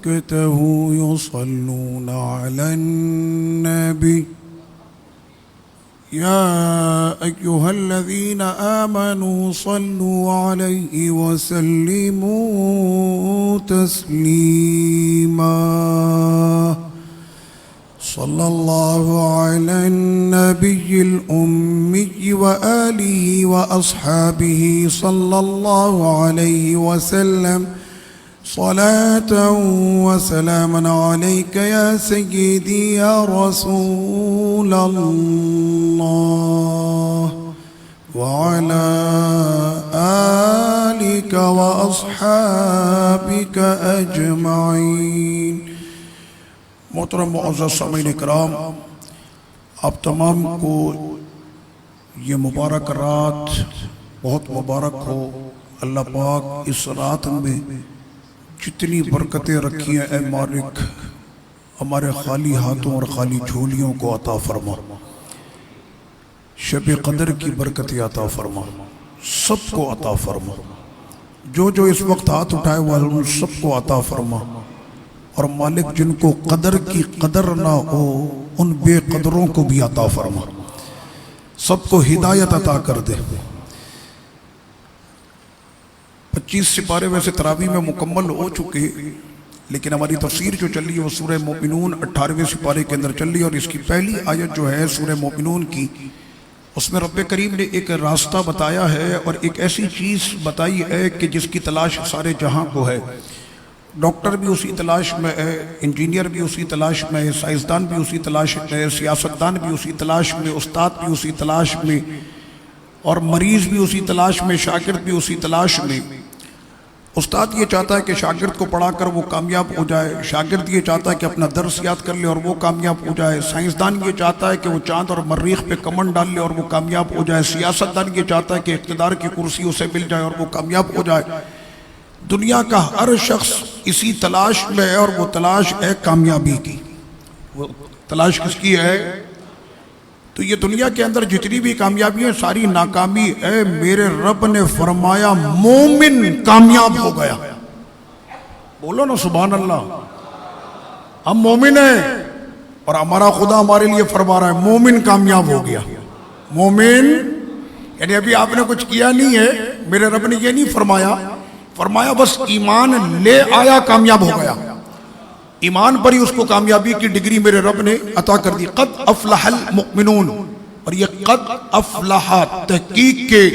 وملائكته يصلون على النبي يا أيها الذين آمنوا صلوا عليه وسلموا تسليما صلى الله على النبي الأمي وآله وأصحابه صلى الله عليه وسلم صلاة وسلاما عليك يا سيدي يا رسول الله وعلى آلك وأصحابك أجمعين۔ محترم معزز سامعین اکرام، آپ تمام کو یہ مبارک رات بہت مبارک ہو۔ اللہ پاک اس رات میں جتنی برکتیں رکھی ہیں اے مالک، ہمارے خالی ہاتھوں اور خالی جھولیوں کو عطا فرما۔ شب قدر کی برکتیں عطا فرما، سب کو عطا فرما۔ جو اس وقت ہاتھ اٹھائے وہ ان سب کو عطا فرما، اور مالک جن کو قدر کی قدر نہ ہو ان بے قدروں کو بھی عطا فرما، سب کو ہدایت عطا کر دے۔ 25 سپارے ویسے تراویح میں مکمل ہو چکے، لیکن ہماری تفسیر جو چل رہی ہے وہ سورہ مومنون 18ویں سپارے کے اندر چل رہی ہے، اور اس کی پہلی آیت جو ہے سورہ مومنون کی، اس میں رب کریم نے ایک راستہ بتایا ہے اور ایک ایسی چیز بتائی ہے کہ جس کی تلاش سارے جہاں کو ہے۔ ڈاکٹر بھی اسی تلاش میں ہے، انجینئر بھی اسی تلاش میں ہے، سائنسدان بھی اسی تلاش میں ہے، سیاستدان بھی اسی تلاش میں، استاد بھی اسی تلاش میں، اور مریض بھی اسی تلاش میں، شاگرد بھی اسی تلاش میں۔ استاد یہ چاہتا ہے کہ شاگرد کو پڑھا کر وہ کامیاب ہو جائے، شاگرد یہ چاہتا ہے کہ اپنا درس یاد کر لے اور وہ کامیاب ہو جائے، سائنسدان یہ چاہتا ہے کہ وہ چاند اور مریخ پہ کمن ڈال لے اور وہ کامیاب ہو جائے، سیاستدان یہ چاہتا ہے کہ اقتدار کی کرسی اسے مل جائے اور وہ کامیاب ہو جائے۔ دنیا کا ہر شخص اسی تلاش میں ہے، اور وہ تلاش ہے کامیابی کی۔ وہ تلاش کس کی ہے؟ تو یہ دنیا کے اندر جتنی بھی کامیابی ہیں ساری ناکامی ہے۔ میرے رب نے فرمایا مومن کامیاب ہو گیا۔ بولو نا سبحان اللہ۔ ہم مومن ہیں اور ہمارا خدا ہمارے لیے فرما رہا ہے مومن کامیاب ہو گیا۔ مومن یعنی ابھی آپ نے کچھ کیا نہیں ہے، میرے رب نے یہ نہیں فرمایا بس ایمان لے آیا کامیاب ہو گیا۔ ایمان پر ہی اس کو کامیابی کی ڈگری میرے رب نے عطا کر دی۔ قد افلح المؤمنون، اور یہ قد افلح تحقیق کے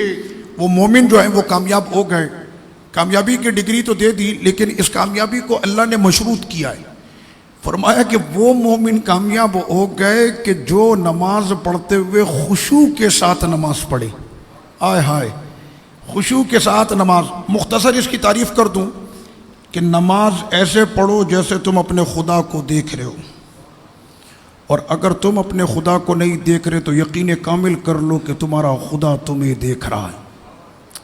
وہ مومن جو ہیں وہ کامیاب ہو گئے۔ کامیابی کی ڈگری تو دے دی، لیکن اس کامیابی کو اللہ نے مشروط کیا ہے۔ فرمایا کہ وہ مومن کامیاب ہو گئے کہ جو نماز پڑھتے ہوئے خشوع کے ساتھ نماز پڑھے۔ آئے ہائے، خشوع کے ساتھ نماز۔ مختصر اس کی تعریف کر دوں کہ نماز ایسے پڑھو جیسے تم اپنے خدا کو دیکھ رہے ہو، اور اگر تم اپنے خدا کو نہیں دیکھ رہے تو یقین کامل کر لو کہ تمہارا خدا تمہیں دیکھ رہا ہے۔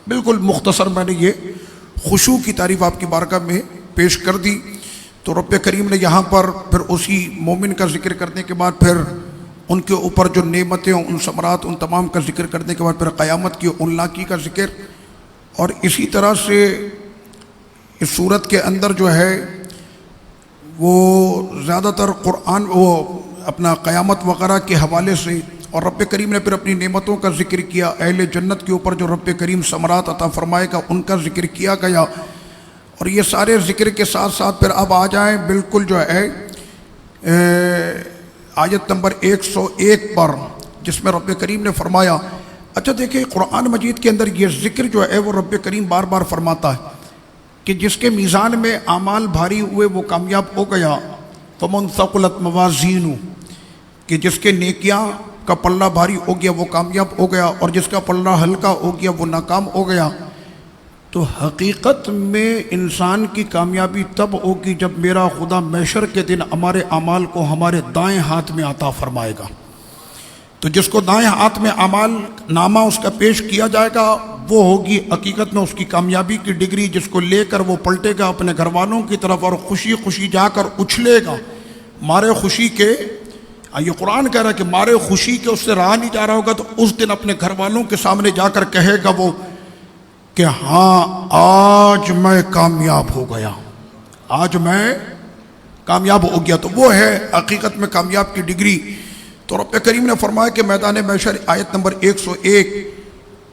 بالکل مختصر میں نے یہ خشوع کی تعریف آپ کی بارگاہ میں پیش کر دی۔ تو رب کریم نے یہاں پر پھر اسی مومن کا ذکر کرنے کے بعد پھر ان کے اوپر جو نعمتیں ان ثمرات ان تمام کا ذکر کرنے کے بعد پھر قیامت کی ان لاکی کا ذکر، اور اسی طرح سے اس صورت کے اندر جو ہے وہ زیادہ تر قرآن وہ اپنا قیامت وغیرہ کے حوالے سے، اور رب کریم نے پھر اپنی نعمتوں کا ذکر کیا۔ اہل جنت کے اوپر جو رب کریم ثمرات عطا فرمائے گا ان کا ذکر کیا گیا، اور یہ سارے ذکر کے ساتھ ساتھ پھر اب آ جائیں بالکل جو ہے آیت نمبر 101 پر، جس میں رب کریم نے فرمایا۔ اچھا دیکھیں، قرآن مجید کے اندر یہ ذکر جو ہے وہ رب کریم بار بار فرماتا ہے کہ جس کے میزان میں اعمال بھاری ہوئے وہ کامیاب ہو گیا۔ فمن ثقلت موازینہ، کہ جس کے نیکیاں کا پلہ بھاری ہو گیا وہ کامیاب ہو گیا، اور جس کا پلہ ہلکا ہو گیا وہ ناکام ہو گیا۔ تو حقیقت میں انسان کی کامیابی تب ہوگی جب میرا خدا محشر کے دن ہمارے اعمال کو ہمارے دائیں ہاتھ میں عطا فرمائے گا۔ تو جس کو دائیں ہاتھ میں اعمال نامہ اس کا پیش کیا جائے گا وہ ہوگی حقیقت میں اس کی کامیابی کی ڈگری، جس کو لے کر وہ پلٹے گا اپنے گھر والوں کی طرف اور خوشی خوشی جا کر اچھلے گا مارے خوشی کے۔ یہ قرآن کہہ رہا ہے کہ مارے خوشی کے اس سے رہا نہیں جا رہا ہوگا، تو اس دن اپنے گھر والوں کے سامنے جا کر کہے گا وہ کہ ہاں آج میں کامیاب ہو گیا، آج میں کامیاب ہو گیا، تو وہ ہے حقیقت میں کامیاب کی ڈگری۔ تو رب کریم نے فرمایا کہ میدان محشر آیت نمبر 101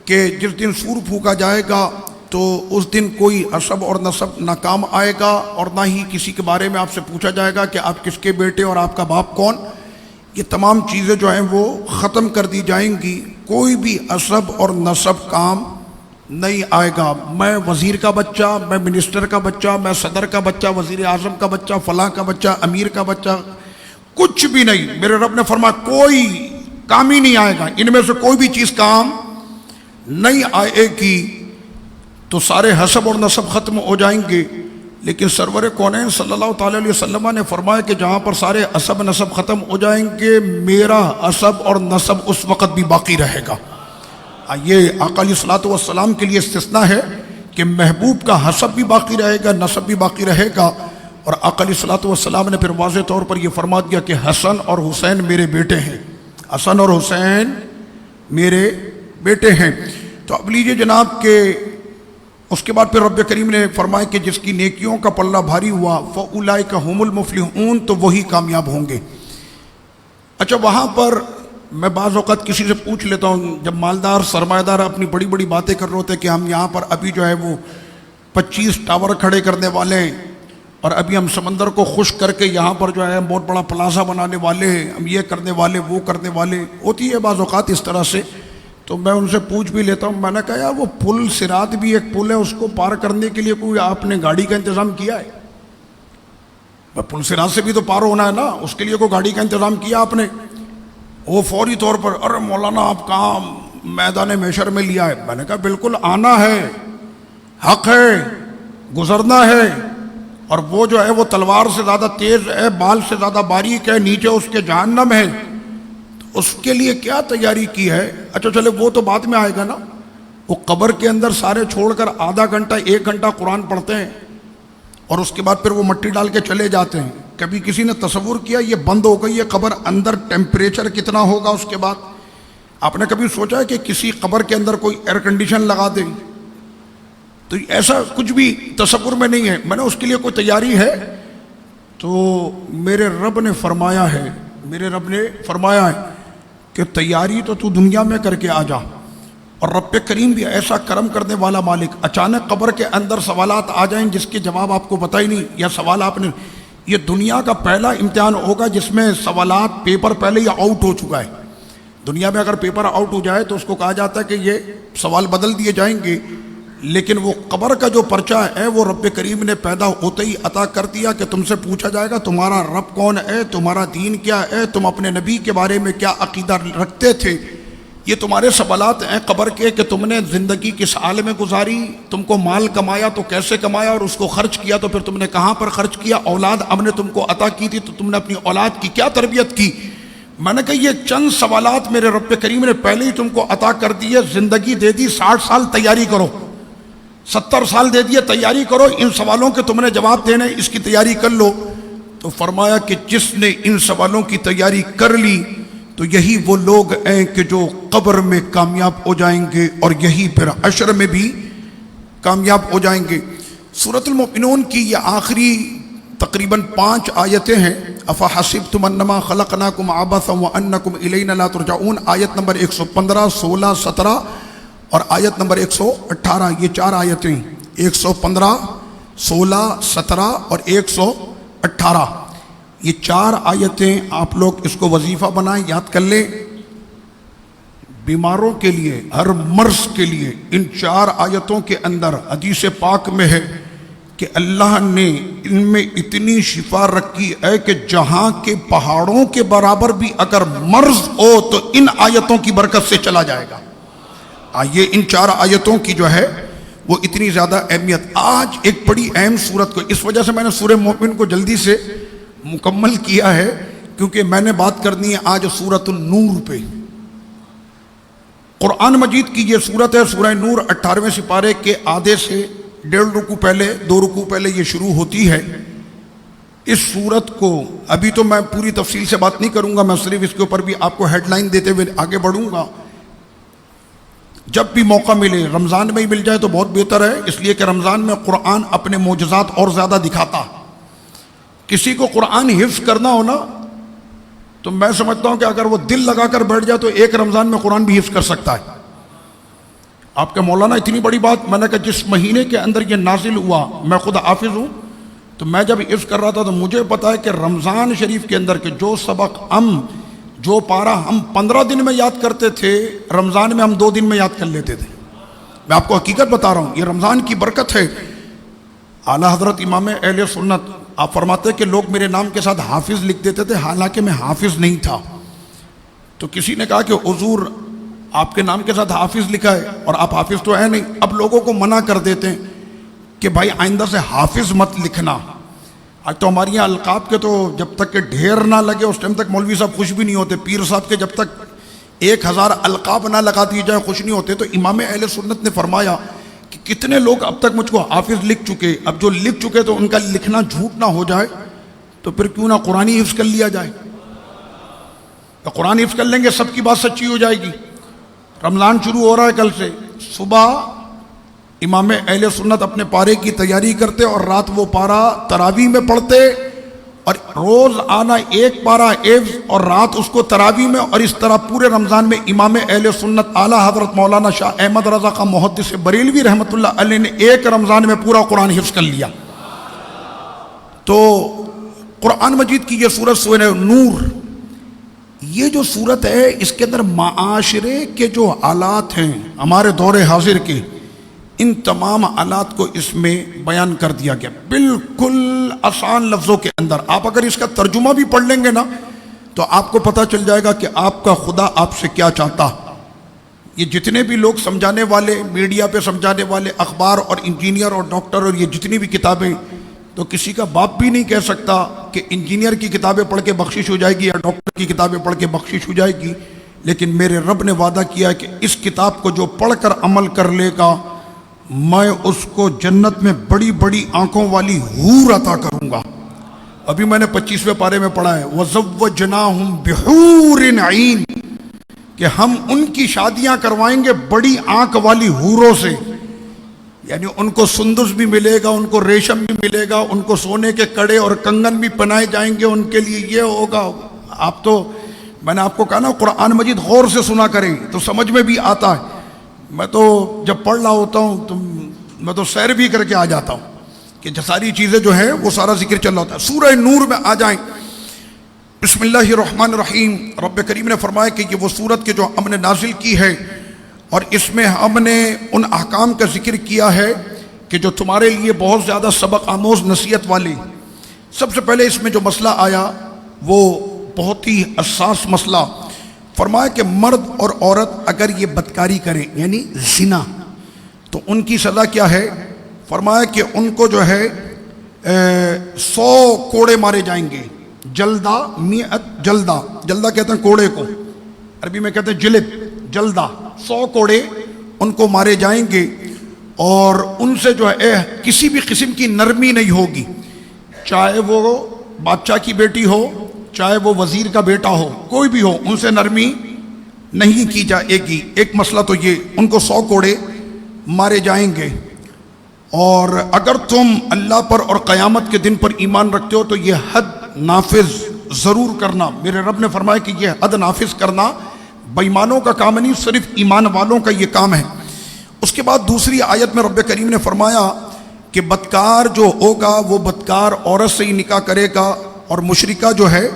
کہ جس دن سور پھونکا جائے گا تو اس دن کوئی عصب اور نسب نہ کام آئے گا، اور نہ ہی کسی کے بارے میں آپ سے پوچھا جائے گا کہ آپ کس کے بیٹے اور آپ کا باپ کون۔ یہ تمام چیزیں جو ہیں وہ ختم کر دی جائیں گی، کوئی بھی عصب اور نسب کام نہیں آئے گا۔ میں وزیر کا بچہ، میں منسٹر کا بچہ، میں صدر کا بچہ، وزیر اعظم کا بچہ، فلاں کا بچہ، امیر کا بچہ، کچھ بھی نہیں۔ میرے رب نے فرمایا کوئی کام ہی نہیں آئے گا، ان میں سے کوئی بھی چیز کام نہیں آئے گی، تو سارے حسب اور نسب ختم ہو جائیں گے۔ لیکن سرور کونین صلی اللہ تعالی علیہ وسلم نے فرمایا کہ جہاں پر سارے عصب نسب ختم ہو جائیں گے، میرا عصب اور نسب اس وقت بھی باقی رہے گا۔ یہ آقا علیہ الصلوۃ والسلام کے لیے استثناء ہے کہ محبوب کا حسب بھی باقی رہے گا، نسب بھی باقی رہے گا۔ اور آقا علیہ الصلوۃ والسلام نے پھر واضح طور پر یہ فرما دیا کہ حسن اور حسین میرے بیٹے ہیں، حسن اور حسین میرے بیٹے ہیں۔ تو اب لیجیے جناب کہ اس کے بعد پھر رب کریم نے فرمایا کہ جس کی نیکیوں کا پلہ بھاری ہوا فَأُولَئِكَ هُمُ الْمُفْلِحُونَ، تو وہی کامیاب ہوں گے۔ اچھا، وہاں پر میں بعض اوقات کسی سے پوچھ لیتا ہوں، جب مالدار سرمایہ دار اپنی بڑی بڑی باتیں کر رہے ہوتے کہ ہم یہاں پر ابھی جو ہے وہ 25 ٹاور کھڑے کرنے والے ہیں، اور ابھی ہم سمندر کو خشک کر کے یہاں پر جو ہے بہت بڑا پلازا بنانے والے ہیں، ہم یہ کرنے والے وہ کرنے والے، ہوتی ہے بعض اوقات اس طرح سے۔ تو میں ان سے پوچھ بھی لیتا ہوں، میں نے کہا یار وہ پل صراط بھی ایک پل ہے، اس کو پار کرنے کے لیے کوئی آپ نے گاڑی کا انتظام کیا ہے؟ پل صراط سے بھی تو پار ہونا ہے نا، اس کے لیے کوئی گاڑی کا انتظام کیا آپ نے؟ وہ فوری طور پر ارے مولانا آپ کہاں میدان محشر میں لیا ہے؟ میں نے کہا بالکل آنا ہے، حق ہے، گزرنا ہے، اور وہ جو ہے وہ تلوار سے زیادہ تیز ہے، بال سے زیادہ باریک ہے، نیچے اس کے جہنم ہے، اس کے لیے کیا تیاری کی ہے؟ اچھا چلے وہ تو بعد میں آئے گا نا۔ وہ قبر کے اندر سارے چھوڑ کر آدھا گھنٹہ 1 گھنٹہ قرآن پڑھتے ہیں، اور اس کے بعد پھر وہ مٹی ڈال کے چلے جاتے ہیں۔ کبھی کسی نے تصور کیا یہ بند ہو گئی ہے قبر، اندر ٹیمپریچر کتنا ہوگا اس کے بعد؟ آپ نے کبھی سوچا ہے کہ کسی قبر کے اندر کوئی ایئر کنڈیشن لگا دے؟ تو ایسا کچھ بھی تصور میں نہیں ہے۔ میں نے اس کے لیے کوئی تیاری ہے؟ تو میرے رب نے فرمایا ہے، میرے رب نے فرمایا ہے کہ تیاری تو دنیا میں کر کے آ جا۔ اور رب کریم بھی ایسا کرم کرنے والا مالک، اچانک قبر کے اندر سوالات آ جائیں جس کے جواب آپ کو پتہ ہی نہیں، یا سوال آپ نے، یہ دنیا کا پہلا امتحان ہوگا جس میں سوالات پیپر پہلے ہی آؤٹ ہو چکا ہے۔ دنیا میں اگر پیپر آؤٹ ہو جائے تو اس کو کہا جاتا ہے کہ یہ سوال بدل دیے جائیں گے، لیکن وہ قبر کا جو پرچہ ہے وہ رب کریم نے پیدا ہوتے ہی عطا کر دیا کہ تم سے پوچھا جائے گا تمہارا رب کون ہے، تمہارا دین کیا ہے، تم اپنے نبی کے بارے میں کیا عقیدہ رکھتے تھے۔ یہ تمہارے سوالات ہیں قبر کے کہ تم نے زندگی کس حال میں گزاری، تم کو مال کمایا تو کیسے کمایا، اور اس کو خرچ کیا تو پھر تم نے کہاں پر خرچ کیا، اولاد ہم نے تم کو عطا کی تھی تو تم نے اپنی اولاد کی کیا تربیت کی۔ میں نے کہا یہ چند سوالات میرے رب کریم نے پہلے ہی تم کو عطا کر دیے، زندگی دے دی، 60 سال تیاری کرو، 70 سال دے دیے، تیاری کرو، ان سوالوں کے تم نے جواب دینے، اس کی تیاری کر لو۔ تو فرمایا کہ جس نے ان سوالوں کی تیاری کر لی تو یہی وہ لوگ ہیں کہ جو قبر میں کامیاب ہو جائیں گے، اور یہی پھر حشر میں بھی کامیاب ہو جائیں گے۔ سورۃ المؤمنون کی یہ آخری تقریباً 5 آیتیں ہیں۔ افحسبتم انما خلقناکم عبثا وانکم الینا لا ترجعون، آیت نمبر 115، 16، 17 اور آیت نمبر 118، یہ 4 آیتیں، 115، 16، 17 اور 118، یہ 4 آیتیں آپ لوگ اس کو وظیفہ بنائیں، یاد کر لیں۔ بیماروں کے لیے، ہر مرض کے لیے ان 4 آیتوں کے اندر حدیث پاک میں ہے کہ اللہ نے ان میں اتنی شفا رکھی ہے کہ جہاں کے پہاڑوں کے برابر بھی اگر مرض ہو تو ان آیتوں کی برکت سے چلا جائے گا۔ آئیے ان 4 آیتوں کی جو ہے وہ اتنی زیادہ اہمیت، آج ایک بڑی اہم صورت کو، اس وجہ سے میں نے سورہ مومن کو جلدی سے مکمل کیا ہے کیونکہ میں نے بات کرنی ہے آج سورۃ النور پہ۔ قرآن مجید کی یہ صورت ہے سورہ نور، 18ویں سپارے کے آدھے سے 1.5 رکوع پہلے، 2 رکوع پہلے یہ شروع ہوتی ہے۔ اس صورت کو ابھی تو میں پوری تفصیل سے بات نہیں کروں گا، میں صرف اس کے اوپر بھی آپ کو ہیڈ لائن دیتے ہوئے آگے بڑھوں گا۔ جب بھی موقع ملے، رمضان میں ہی مل جائے تو بہت بہتر ہے، اس لیے کہ رمضان میں قرآن اپنے معجزات اور زیادہ دکھاتا، کسی کو قرآن حفظ کرنا ہو نا تو میں سمجھتا ہوں کہ اگر وہ دل لگا کر بیٹھ جائے تو ایک رمضان میں قرآن بھی حفظ کر سکتا ہے. آپ کے مولانا اتنی بڑی بات، میں نے کہا جس مہینے کے اندر یہ نازل ہوا، میں خود حافظ ہوں، تو میں جب حفظ کر رہا تھا تو مجھے پتا ہے کہ رمضان شریف کے اندر کے جو سبق جو پارہ ہم 15 دن میں یاد کرتے تھے، رمضان میں ہم 2 دن میں یاد کر لیتے تھے. میں آپ کو حقیقت بتا رہا ہوں، یہ رمضان کی برکت ہے. اعلیٰ حضرت امام اہل سنت آپ فرماتے کہ لوگ میرے نام کے ساتھ حافظ لکھ دیتے تھے، حالانکہ میں حافظ نہیں تھا. تو کسی نے کہا کہ حضور آپ کے نام کے ساتھ حافظ لکھا ہے اور آپ حافظ تو ہے نہیں. اب لوگوں کو منع کر دیتے ہیں کہ بھائی آئندہ سے حافظ مت لکھنا. آج تو ہمارے یہاں القاب کے تو جب تک کہ ڈھیر نہ لگے اس ٹائم تک مولوی صاحب خوش بھی نہیں ہوتے. پیر صاحب کے جب تک 1000 القاب نہ لگا دیے جائیں خوش نہیں ہوتے. تو امام اہل سنت نے فرمایا کہ کتنے لوگ اب تک مجھ کو حافظ لکھ چکے، اب جو لکھ چکے تو ان کا لکھنا جھوٹ نہ ہو جائے تو پھر کیوں نہ قرآن حفظ کر لیا جائے. تو قرآن حفظ کر لیں گے، سب کی بات سچی ہو جائے گی. رمضان شروع ہو رہا ہے کل سے. صبح امام اہل سنت اپنے پارے کی تیاری کرتے اور رات وہ پارا تراویح میں پڑھتے، اور روز آنا ایک پارا حفظ اور رات اس کو تراویح میں، اور اس طرح پورے رمضان میں امام اہل سنت اعلیٰ حضرت مولانا شاہ احمد رضا خان محدث بریلوی رحمۃ اللہ علیہ نے ایک رمضان میں پورا قرآن حفظ کر لیا. تو قرآن مجید کی یہ سورت سورہ نور، یہ جو سورت ہے اس کے اندر معاشرے کے جو حالات ہیں ہمارے دور حاضر کے، ان تمام حالات کو اس میں بیان کر دیا گیا بالکل آسان لفظوں کے اندر. آپ اگر اس کا ترجمہ بھی پڑھ لیں گے نا تو آپ کو پتہ چل جائے گا کہ آپ کا خدا آپ سے کیا چاہتا. یہ جتنے بھی لوگ سمجھانے والے، میڈیا پہ سمجھانے والے، اخبار اور انجینئر اور ڈاکٹر اور یہ جتنی بھی کتابیں، تو کسی کا باپ بھی نہیں کہہ سکتا کہ انجینئر کی کتابیں پڑھ کے بخشش ہو جائے گی یا ڈاکٹر کی کتابیں پڑھ کے بخشش ہو جائے گی. لیکن میرے رب نے وعدہ کیا ہے کہ اس کتاب کو جو پڑھ کر عمل کر لے گا میں اس کو جنت میں بڑی بڑی آنکھوں والی حور عطا کروں گا. ابھی میں نے 25ویں پارے میں پڑھا ہے وَزَوَّجْنَاهُمْ بِحُورٍ عِينٍ، کہ ہم ان کی شادیاں کروائیں گے بڑی آنکھ والی حوروں سے. یعنی ان کو سندس بھی ملے گا، ان کو ریشم بھی ملے گا، ان کو سونے کے کڑے اور کنگن بھی پہنائے جائیں گے، ان کے لیے یہ ہوگا. آپ تو میں نے آپ کو کہا نا قرآن مجید غور سے سنا کریں تو سمجھ میں بھی آتا ہے. میں تو جب پڑھ رہا ہوتا ہوں تو میں تو سیر بھی کر کے آ جاتا ہوں کہ ساری چیزیں جو ہیں وہ سارا ذکر چل رہا ہوتا ہے. سورہ نور میں آ جائیں. بسم اللہ الرحمن الرحیم. رب کریم نے فرمایا کہ یہ وہ سورت کے جو ہم نے نازل کی ہے اور اس میں ہم نے ان احکام کا ذکر کیا ہے کہ جو تمہارے لیے بہت زیادہ سبق آموز نصیحت والی. سب سے پہلے اس میں جو مسئلہ آیا وہ بہت ہی حساس مسئلہ. فرمایا کہ مرد اور عورت اگر یہ بدکاری کریں یعنی زنا تو ان کی سزا کیا ہے. فرمایا کہ ان کو جو ہے 100 کوڑے مارے جائیں گے. جلدہ میعت جلدہ، جلدہ کہتے ہیں کوڑے کو، عربی میں کہتے ہیں جلد، جلدہ 100 کوڑے ان کو مارے جائیں گے. اور ان سے جو ہے کسی بھی قسم کی نرمی نہیں ہوگی، چاہے وہ بادشاہ کی بیٹی ہو، چاہے وہ وزیر کا بیٹا ہو، کوئی بھی ہو، ان سے نرمی نہیں کی جائے گی. ایک مسئلہ تو یہ، ان کو 100 کوڑے مارے جائیں گے. اور اگر تم اللہ پر اور قیامت کے دن پر ایمان رکھتے ہو تو یہ حد نافذ ضرور کرنا. میرے رب نے فرمایا کہ یہ حد نافذ کرنا بے ایمانوں کا کام نہیں، صرف ایمان والوں کا یہ کام ہے. اس کے بعد دوسری آیت میں رب کریم نے فرمایا کہ بدکار جو ہوگا وہ بدکار عورت سے ہی نکاح کرے گا، اور مشرکہ جو ہے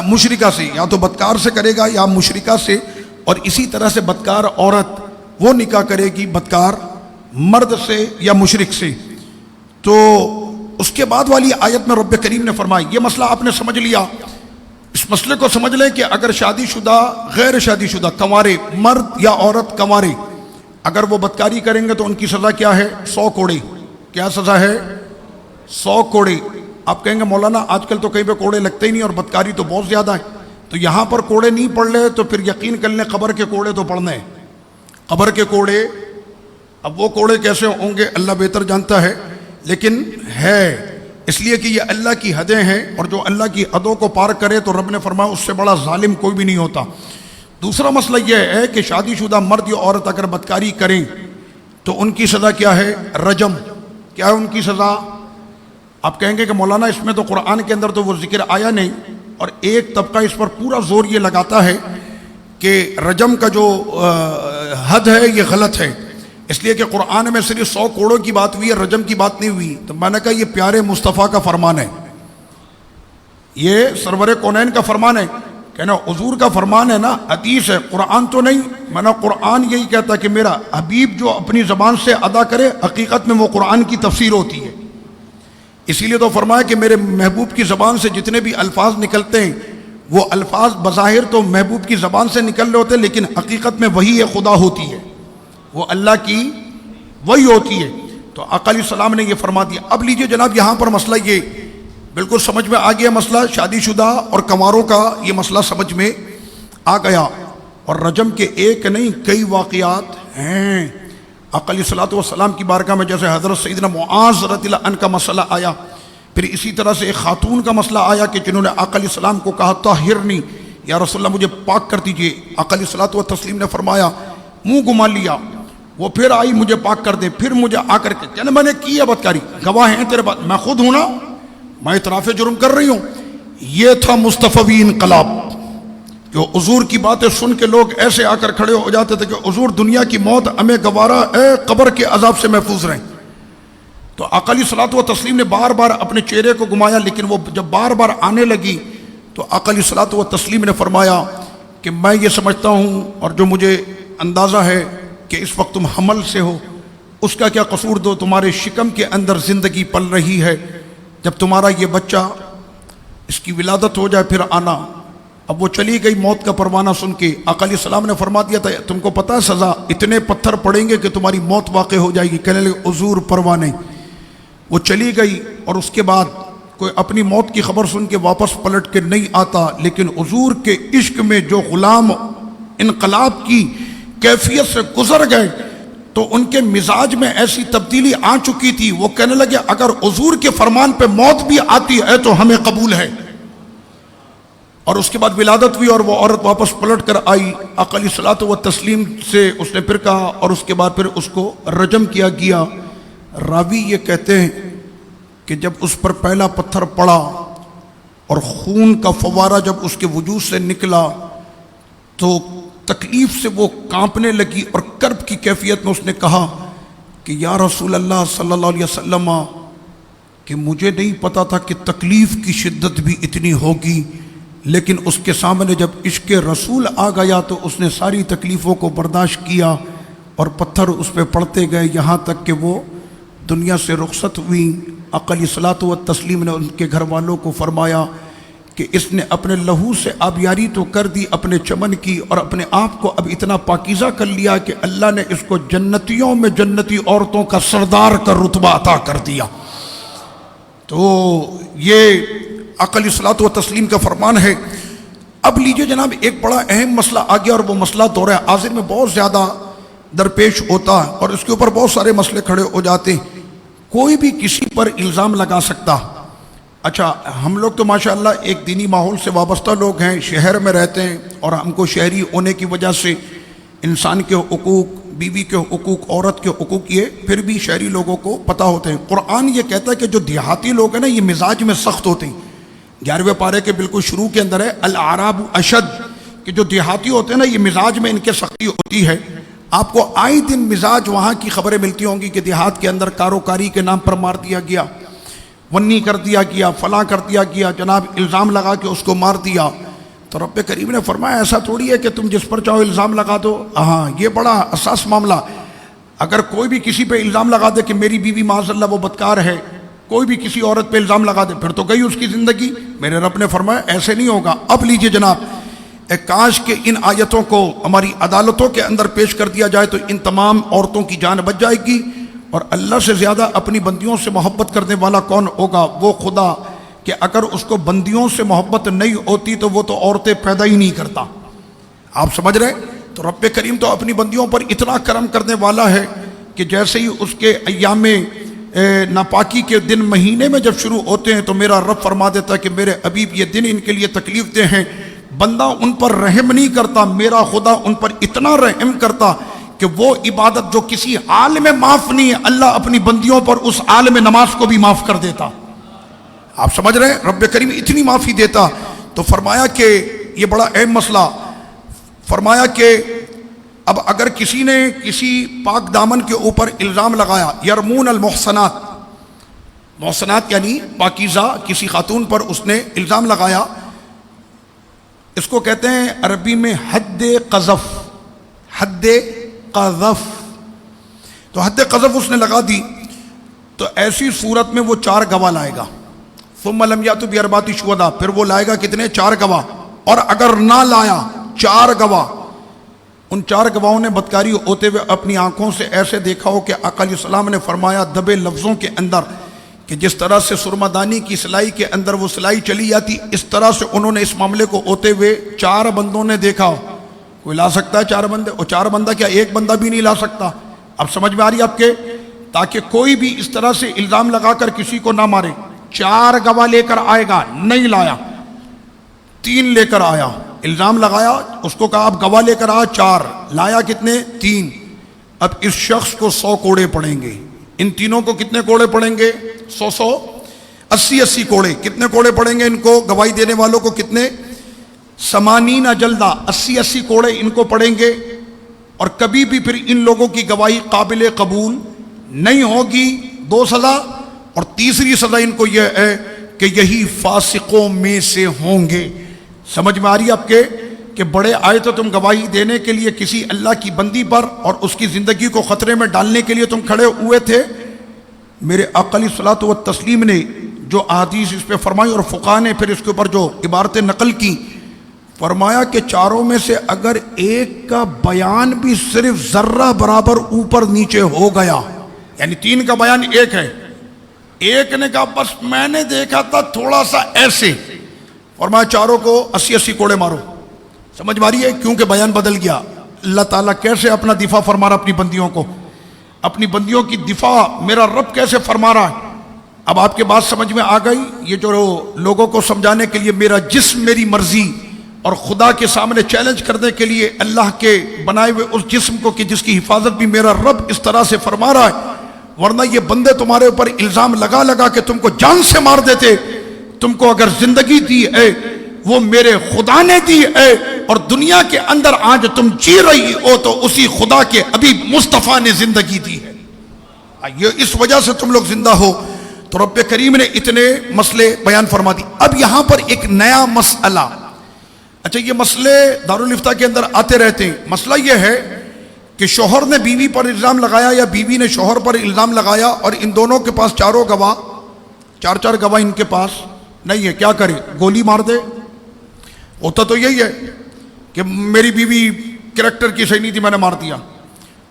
مشرکہ سے، یا تو بدکار سے کرے گا یا مشرکہ سے. اور اسی طرح سے بدکار عورت وہ نکاح کرے گی بدکار مرد سے یا مشرک سے. تو اس کے بعد والی آیت میں رب کریم نے فرمایا یہ مسئلہ آپ نے سمجھ لیا. اس مسئلے کو سمجھ لیں کہ اگر شادی شدہ، غیر شادی شدہ، کنوارے مرد یا عورت کنوارے اگر وہ بدکاری کریں گے تو ان کی سزا کیا ہے؟ 100 کوڑے. کیا سزا ہے؟ 100 کوڑے. آپ کہیں گے مولانا آج کل تو کہیں پہ کوڑے لگتے ہی نہیں اور بدکاری تو بہت زیادہ ہے. تو یہاں پر کوڑے نہیں پڑھ لے تو پھر یقین کر لیں قبر کے کوڑے تو پڑھنے ہیں. قبر کے کوڑے، اب وہ کوڑے کیسے ہوں گے اللہ بہتر جانتا ہے، لیکن ہے اس لیے کہ یہ اللہ کی حدیں ہیں، اور جو اللہ کی حدوں کو پار کرے تو رب نے فرمایا اس سے بڑا ظالم کوئی بھی نہیں ہوتا. دوسرا مسئلہ یہ ہے کہ شادی شدہ مرد یا عورت اگر بدکاری کریں تو ان کی سزا کیا ہے؟ رجم. کیا ہے ان کی سزا؟ آپ کہیں گے کہ مولانا اس میں تو قرآن کے اندر تو وہ ذکر آیا نہیں، اور ایک طبقہ اس پر پورا زور یہ لگاتا ہے کہ رجم کا جو حد ہے یہ غلط ہے، اس لیے کہ قرآن میں صرف 100 کوڑوں کی بات ہوئی ہے، رجم کی بات نہیں ہوئی۔ تو میں نے کہا یہ پیارے مصطفیٰ کا فرمان ہے، یہ سرور کونین کا فرمان ہے، کہنا حضور کا فرمان ہے نا، حدیث ہے، قرآن تو نہیں۔ میں نے قرآن یہی کہتا ہے کہ میرا حبیب جو اپنی زبان سے ادا کرے حقیقت میں وہ قرآن کی تفسیر ہوتی ہے، اسی لیے تو فرمایا کہ میرے محبوب کی زبان سے جتنے بھی الفاظ نکلتے ہیں وہ الفاظ بظاہر تو محبوب کی زبان سے نکل رہے ہوتے ہیں، لیکن حقیقت میں وہی خدا ہوتی ہے، وہ اللہ کی وہی ہوتی ہے۔ تو آقا علیہ السلام نے یہ فرما دیا۔ اب لیجئے جناب، یہاں پر مسئلہ یہ بالکل سمجھ میں آ گیا، مسئلہ شادی شدہ اور کنواروں کا یہ مسئلہ سمجھ میں آ گیا، اور رجم کے ایک نہیں کئی واقعات ہیں۔ آقا علیہ الصلوۃ والسلام کی بارگاہ میں جیسے حضرت سیدنا معاذ رضی اللہ عنہ کا مسئلہ آیا، پھر اسی طرح سے ایک خاتون کا مسئلہ آیا کہ جنہوں نے آقا علیہ السلام کو کہا طاہرنی، یا رسول اللہ مجھے پاک کر دیجئے۔ آقا علیہ الصلوۃ والتسلیم نے فرمایا منہ گما لیا، وہ پھر آئی مجھے پاک کر دے، پھر مجھے آ کر کے کہنے میں نے کی ہے بدکاری، گواہ ہیں تیرے بات، میں خود ہوں نا، میں اعتراف جرم کر رہی ہوں۔ یہ تھا مصطفی انقلاب، جو حضور کی باتیں سن کے لوگ ایسے آ کر کھڑے ہو جاتے تھے کہ حضور دنیا کی موت ہمیں گوارا ہے، قبر کے عذاب سے محفوظ رہیں۔ تو آقا علیہ الصلوۃ والتسلیم نے بار بار اپنے چہرے کو گھمایا، لیکن وہ جب بار بار آنے لگی تو آقا علیہ الصلوۃ والتسلیم نے فرمایا کہ میں یہ سمجھتا ہوں، اور جو مجھے اندازہ ہے کہ اس وقت تم حمل سے ہو، اس کا کیا قصور، دو تمہارے شکم کے اندر زندگی پل رہی ہے، جب تمہارا یہ بچہ اس کی ولادت ہو جائے پھر آنا۔ اب وہ چلی گئی موت کا پروانہ سن کے۔ آقا علیہ السلام نے فرما دیا تھا تم کو پتہ سزا، اتنے پتھر پڑیں گے کہ تمہاری موت واقع ہو جائے گی۔ کہنے لگے حضور پرواہ نہیں۔ وہ چلی گئی، اور اس کے بعد کوئی اپنی موت کی خبر سن کے واپس پلٹ کے نہیں آتا، لیکن حضور کے عشق میں جو غلام انقلاب کی کیفیت سے گزر گئے تو ان کے مزاج میں ایسی تبدیلی آ چکی تھی، وہ کہنے لگے اگر حضور کے فرمان پہ موت بھی آتی ہے تو ہمیں قبول ہے۔ اور اس کے بعد ولادت ہوئی، اور وہ عورت واپس پلٹ کر آئی۔ آقا علیہ الصلوۃ والتسلیم سے اس نے پھر کہا، اور اس کے بعد پھر اس کو رجم کیا گیا۔ راوی یہ کہتے ہیں کہ جب اس پر پہلا پتھر پڑا اور خون کا فوارہ جب اس کے وجود سے نکلا تو تکلیف سے وہ کانپنے لگی، اور کرب کی کیفیت میں اس نے کہا کہ یا رسول اللہ صلی اللہ علیہ وسلم، کہ مجھے نہیں پتا تھا کہ تکلیف کی شدت بھی اتنی ہوگی، لیکن اس کے سامنے جب عشق رسول آ گیا تو اس نے ساری تکلیفوں کو برداشت کیا، اور پتھر اس پہ پڑتے گئے یہاں تک کہ وہ دنیا سے رخصت ہوئی۔ آقا علیہ الصلوۃ والتسلیم نے ان کے گھر والوں کو فرمایا کہ اس نے اپنے لہو سے آبیاری تو کر دی اپنے چمن کی، اور اپنے آپ کو اب اتنا پاکیزہ کر لیا کہ اللہ نے اس کو جنتیوں میں جنتی عورتوں کا سردار کا رتبہ عطا کر دیا۔ تو یہ آقا علیہ الصلوۃ والتسلیم کا فرمان ہے۔ اب لیجئے جناب، ایک بڑا اہم مسئلہ آ گیا، اور وہ مسئلہ دورہ حاضر میں بہت زیادہ درپیش ہوتا ہے، اور اس کے اوپر بہت سارے مسئلے کھڑے ہو جاتے ہیں۔ کوئی بھی کسی پر الزام لگا سکتا۔ اچھا، ہم لوگ تو ماشاءاللہ ایک دینی ماحول سے وابستہ لوگ ہیں، شہر میں رہتے ہیں، اور ہم کو شہری ہونے کی وجہ سے انسان کے حقوق، بیوی کے حقوق، عورت کے حقوق یہ پھر بھی شہری لوگوں کو پتہ ہوتے ہیں۔ قرآن یہ کہتا ہے کہ جو دیہاتی لوگ ہیں نا یہ مزاج میں سخت ہوتے ہیں۔ 11ویں پارے کے بالکل شروع کے اندر ہے الاعراب اشد، کہ جو دیہاتی ہوتے ہیں نا یہ مزاج میں ان کے سختی ہوتی ہے۔ آپ کو آئے دن مزاج وہاں کی خبریں ملتی ہوں گی کہ دیہات کے اندر کاروکاری کے نام پر مار دیا گیا، ونی کر دیا گیا، فلاں کر دیا گیا، جناب الزام لگا کے اس کو مار دیا۔ تو رب کریم نے فرمایا ایسا تھوڑی ہے کہ تم جس پر چاہو الزام لگا دو۔ ہاں، یہ بڑا حساس معاملہ۔ اگر کوئی بھی کسی پہ الزام لگا دے کہ میری بیوی معاذ اللہ وہ بدکار ہے، کوئی بھی کسی عورت پہ الزام لگا دے، پھر تو گئی اس کی زندگی۔ میرے رب نے فرمایا ایسے نہیں ہوگا۔ اب لیجئے جناب، کاش کہ ان آیتوں کو ہماری عدالتوں کے اندر پیش کر دیا جائے تو ان تمام عورتوں کی جان بچ جائے گی، اور اللہ سے زیادہ اپنی بندیوں سے محبت کرنے والا کون ہوگا؟ وہ خدا، کہ اگر اس کو بندیوں سے محبت نہیں ہوتی تو وہ تو عورتیں پیدا ہی نہیں کرتا۔ آپ سمجھ رہے؟ تو رب کریم تو اپنی بندیوں پر اتنا کرم کرنے والا ہے کہ جیسے ہی اس کے ایام ناپاکی کے دن مہینے میں جب شروع ہوتے ہیں تو میرا رب فرما دیتا ہے کہ میرے حبیب یہ دن ان کے لیے تکلیف دہ ہیں، بندہ ان پر رحم نہیں کرتا، میرا خدا ان پر اتنا رحم کرتا کہ وہ عبادت جو کسی حال میں معاف نہیں ہے، اللہ اپنی بندیوں پر اس حال میں نماز کو بھی معاف کر دیتا۔ آپ سمجھ رہے ہیں؟ رب کریم اتنی معافی دیتا. تو فرمایا کہ یہ بڑا اہم مسئلہ، فرمایا کہ اب اگر کسی نے کسی پاک دامن کے اوپر الزام لگایا، یرمون المحصنات، محصنات یعنی پاکیزہ کسی خاتون پر اس نے الزام لگایا، اس کو کہتے ہیں عربی میں حد قذف. حد قذف، تو حد قذف اس نے لگا دی، تو ایسی صورت میں وہ 4 گواہ لائے گا. ثم لم یأتوا بأربعة شہداء، پھر وہ لائے گا کتنے؟ 4 گواہ. اور اگر نہ لایا 4 گواہ، ان 4 گواہوں نے بدکاری ہوتے ہوئے اپنی آنکھوں سے ایسے دیکھا ہو کہ آقا علیہ السلام نے فرمایا دبے لفظوں کے اندر کہ جس طرح سے سرما دانی کی سلائی کے اندر وہ سلائی چلی جاتی، اس طرح سے انہوں نے اس معاملے کو ہوتے ہوئے 4 بندوں نے دیکھا ہو. کوئی لا سکتا ہے 4 بندے؟ اور 4 بندہ کیا ایک بندہ بھی نہیں لا سکتا؟ اب سمجھ میں آ رہی ہے آپ کے؟ تاکہ کوئی بھی اس طرح سے الزام لگا کر کسی کو نہ مارے. 4 گواہ لے کر آئے گا، نہیں لایا 3 لے کر آیا، الزام لگایا، اس کو کہا آپ گواہ لے کر آ، 4 لایا، کتنے؟ 3. اب اس شخص کو 100 کوڑے پڑیں گے. ان تینوں کو کتنے کوڑے پڑیں گے؟ 100 80 کوڑے. کتنے کوڑے پڑیں گے ان کو؟ گواہی دینے والوں کو کتنے؟ 80 جلدہ، 80 کوڑے ان کو پڑیں گے. اور کبھی بھی پھر ان لوگوں کی گواہی قابل قبول نہیں ہوگی. 2 سزا، اور تیسری سزا ان کو یہ ہے کہ یہی فاسقوں میں سے ہوں گے. سمجھ میں آ رہی ہے آپ کے؟ کہ بڑے آئے تو تم گواہی دینے کے لیے کسی اللہ کی بندی پر اور اس کی زندگی کو خطرے میں ڈالنے کے لیے تم کھڑے ہوئے تھے. میرے آقا علیہ الصلوۃ والتسلیم نے جو احادیث اس پہ فرمائی اور فقہاء نے پھر اس کے اوپر جو عبارتیں نقل کی، فرمایا کہ 4 میں سے اگر ایک کا بیان بھی صرف ذرہ برابر اوپر نیچے ہو گیا، یعنی 3 کا بیان ایک ہے، ایک نے کہا بس میں نے دیکھا تھا تھوڑا سا ایسے، فرمایا 4 کو 80 کوڑے مارو. سمجھ ماری ہے؟ کیونکہ بیان بدل گیا. اللہ تعالیٰ کیسے اپنا دفاع فرما رہا اپنی بندیوں کو، اپنی بندیوں کی دفاع میرا رب کیسے فرما رہا ہے. اب آپ کے بات سمجھ میں آ گئی؟ یہ جو لوگوں کو سمجھانے کے لیے میرا جسم میری مرضی، اور خدا کے سامنے چیلنج کرنے کے لیے اللہ کے بنائے ہوئے اس جسم کو کہ جس کی حفاظت بھی میرا رب اس طرح سے فرما رہا ہے. ورنہ یہ بندے تمہارے اوپر الزام لگا لگا کے تم کو جان سے مار دیتے. تم کو اگر زندگی دی ہے وہ میرے خدا نے دی ہے، اور دنیا کے اندر آج تم جی رہی ہو تو اسی خدا کے حبیب مصطفیٰ نے زندگی دی ہے. یہ اس وجہ سے تم لوگ زندہ ہو. تو رب کریم نے اتنے مسئلے بیان فرما دی. اب یہاں پر ایک نیا مسئلہ، اچھا یہ مسئلے دارالفتہ کے اندر آتے رہتے ہیں. مسئلہ یہ ہے کہ شوہر نے بیوی پر الزام لگایا یا بیوی نے شوہر پر الزام لگایا، اور ان دونوں کے پاس 4 گواہ، 4 گواہ ان کے پاس نہیں ہے. کیا کرے؟ گولی مار دے. ہوتا تو یہی ہے کہ میری بیوی کریکٹر کی صحیح نہیں تھی، میں نے مار دیا،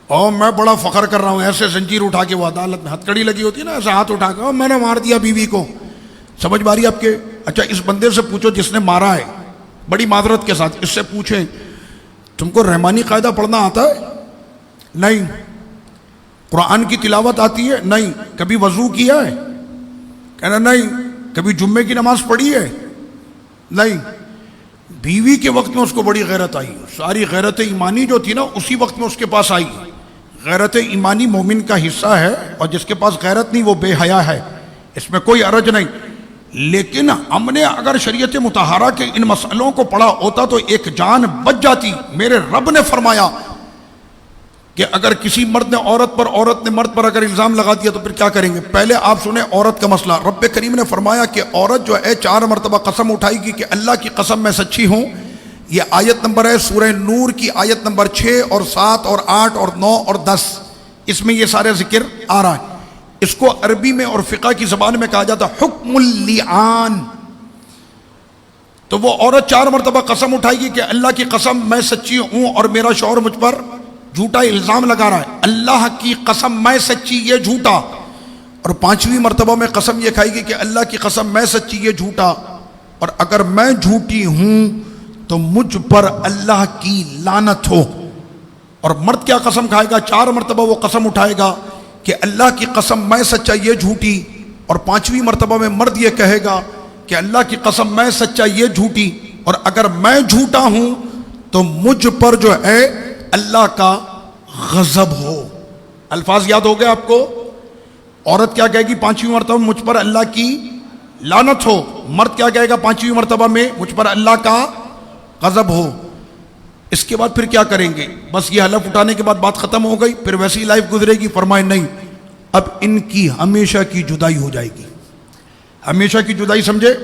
اور میں بڑا فخر کر رہا ہوں. ایسے زنجیر اٹھا کے وہ عدالت میں ہتھ کڑی لگی ہوتی ہے نا، ایسے ہاتھ اٹھا کے میں نے مار دیا بیوی کو. سمجھ ماری آپ کے؟ اچھا اس بندے سے پوچھو جس نے مارا ہے، بڑی معذرت کے ساتھ اس سے پوچھیں تم کو رحمانی قاعدہ پڑھنا آتا ہے؟ نہیں. قرآن کی تلاوت آتی ہے؟ نہیں. کبھی وضو کیا ہے؟ کہنا نہیں. کبھی جمعے کی نماز پڑھی ہے؟ نہیں. بیوی کے وقت میں اس کو بڑی غیرت آئی، ساری غیرت ایمانی جو تھی نا اسی وقت میں اس کے پاس آئی. غیرت ایمانی مومن کا حصہ ہے، اور جس کے پاس غیرت نہیں وہ بے حیا ہے، اس میں کوئی عرض نہیں. لیکن ہم نے اگر شریعت مطہرہ کے ان مسئلوں کو پڑھا ہوتا تو ایک جان بچ جاتی. میرے رب نے فرمایا کہ اگر کسی مرد نے عورت پر، عورت نے مرد پر اگر الزام لگا دیا تو پھر کیا کریں گے. پہلے آپ سنیں عورت کا مسئلہ. رب کریم نے فرمایا کہ عورت جو ہے 4 مرتبہ قسم اٹھائے گی کہ اللہ کی قسم میں سچی ہوں. یہ آیت نمبر ہے سورہ نور کی آیت نمبر 6 اور 7 اور 8 اور 9 اور 10. اس میں یہ سارے ذکر آ رہا ہے. اس کو عربی میں اور فقہ کی زبان میں کہا جاتا ہے حکم اللعان. تو وہ عورت 4 مرتبہ قسم اٹھائے گی کہ اللہ کی قسم میں سچی ہوں اور میرا شوہر مجھ پر جھوٹا الزام لگا رہا ہے. اللہ کی قسم میں سچی، یہ جھوٹا. اور 5ویں مرتبہ میں قسم یہ کھائے گی کہ اللہ کی قسم میں سچی، یہ جھوٹا. اور اگر میں جھوٹی ہوں تو مجھ پر اللہ کی لعنت ہو. اور مرد کیا قسم کھائے گا؟ 4 مرتبہ وہ قسم اٹھائے گا کہ اللہ کی قسم میں سچا، یہ جھوٹی. اور 5ویں مرتبہ میں مرد یہ کہے گا کہ اللہ کی قسم میں سچا، یہ جھوٹی. اور اگر میں جھوٹا ہوں تو مجھ پر جو ہے اللہ کا غضب ہو. الفاظ یاد ہو گئے آپ کو؟ عورت کیا کہے گی 5ویں مرتبہ؟ مجھ پر اللہ کی لعنت ہو. مرد کیا کہے گا 5ویں مرتبہ میں؟ مجھ پر اللہ کا غضب ہو. اس کے بعد پھر کیا کریں گے؟ بس یہ حلف اٹھانے کے بعد بات ختم ہو گئی، پھر ویسی لائف گزرے گی؟ فرمائے نہیں، اب ان کی ہمیشہ کی جدائی ہو جائے گی. ہمیشہ کی جدائی سمجھے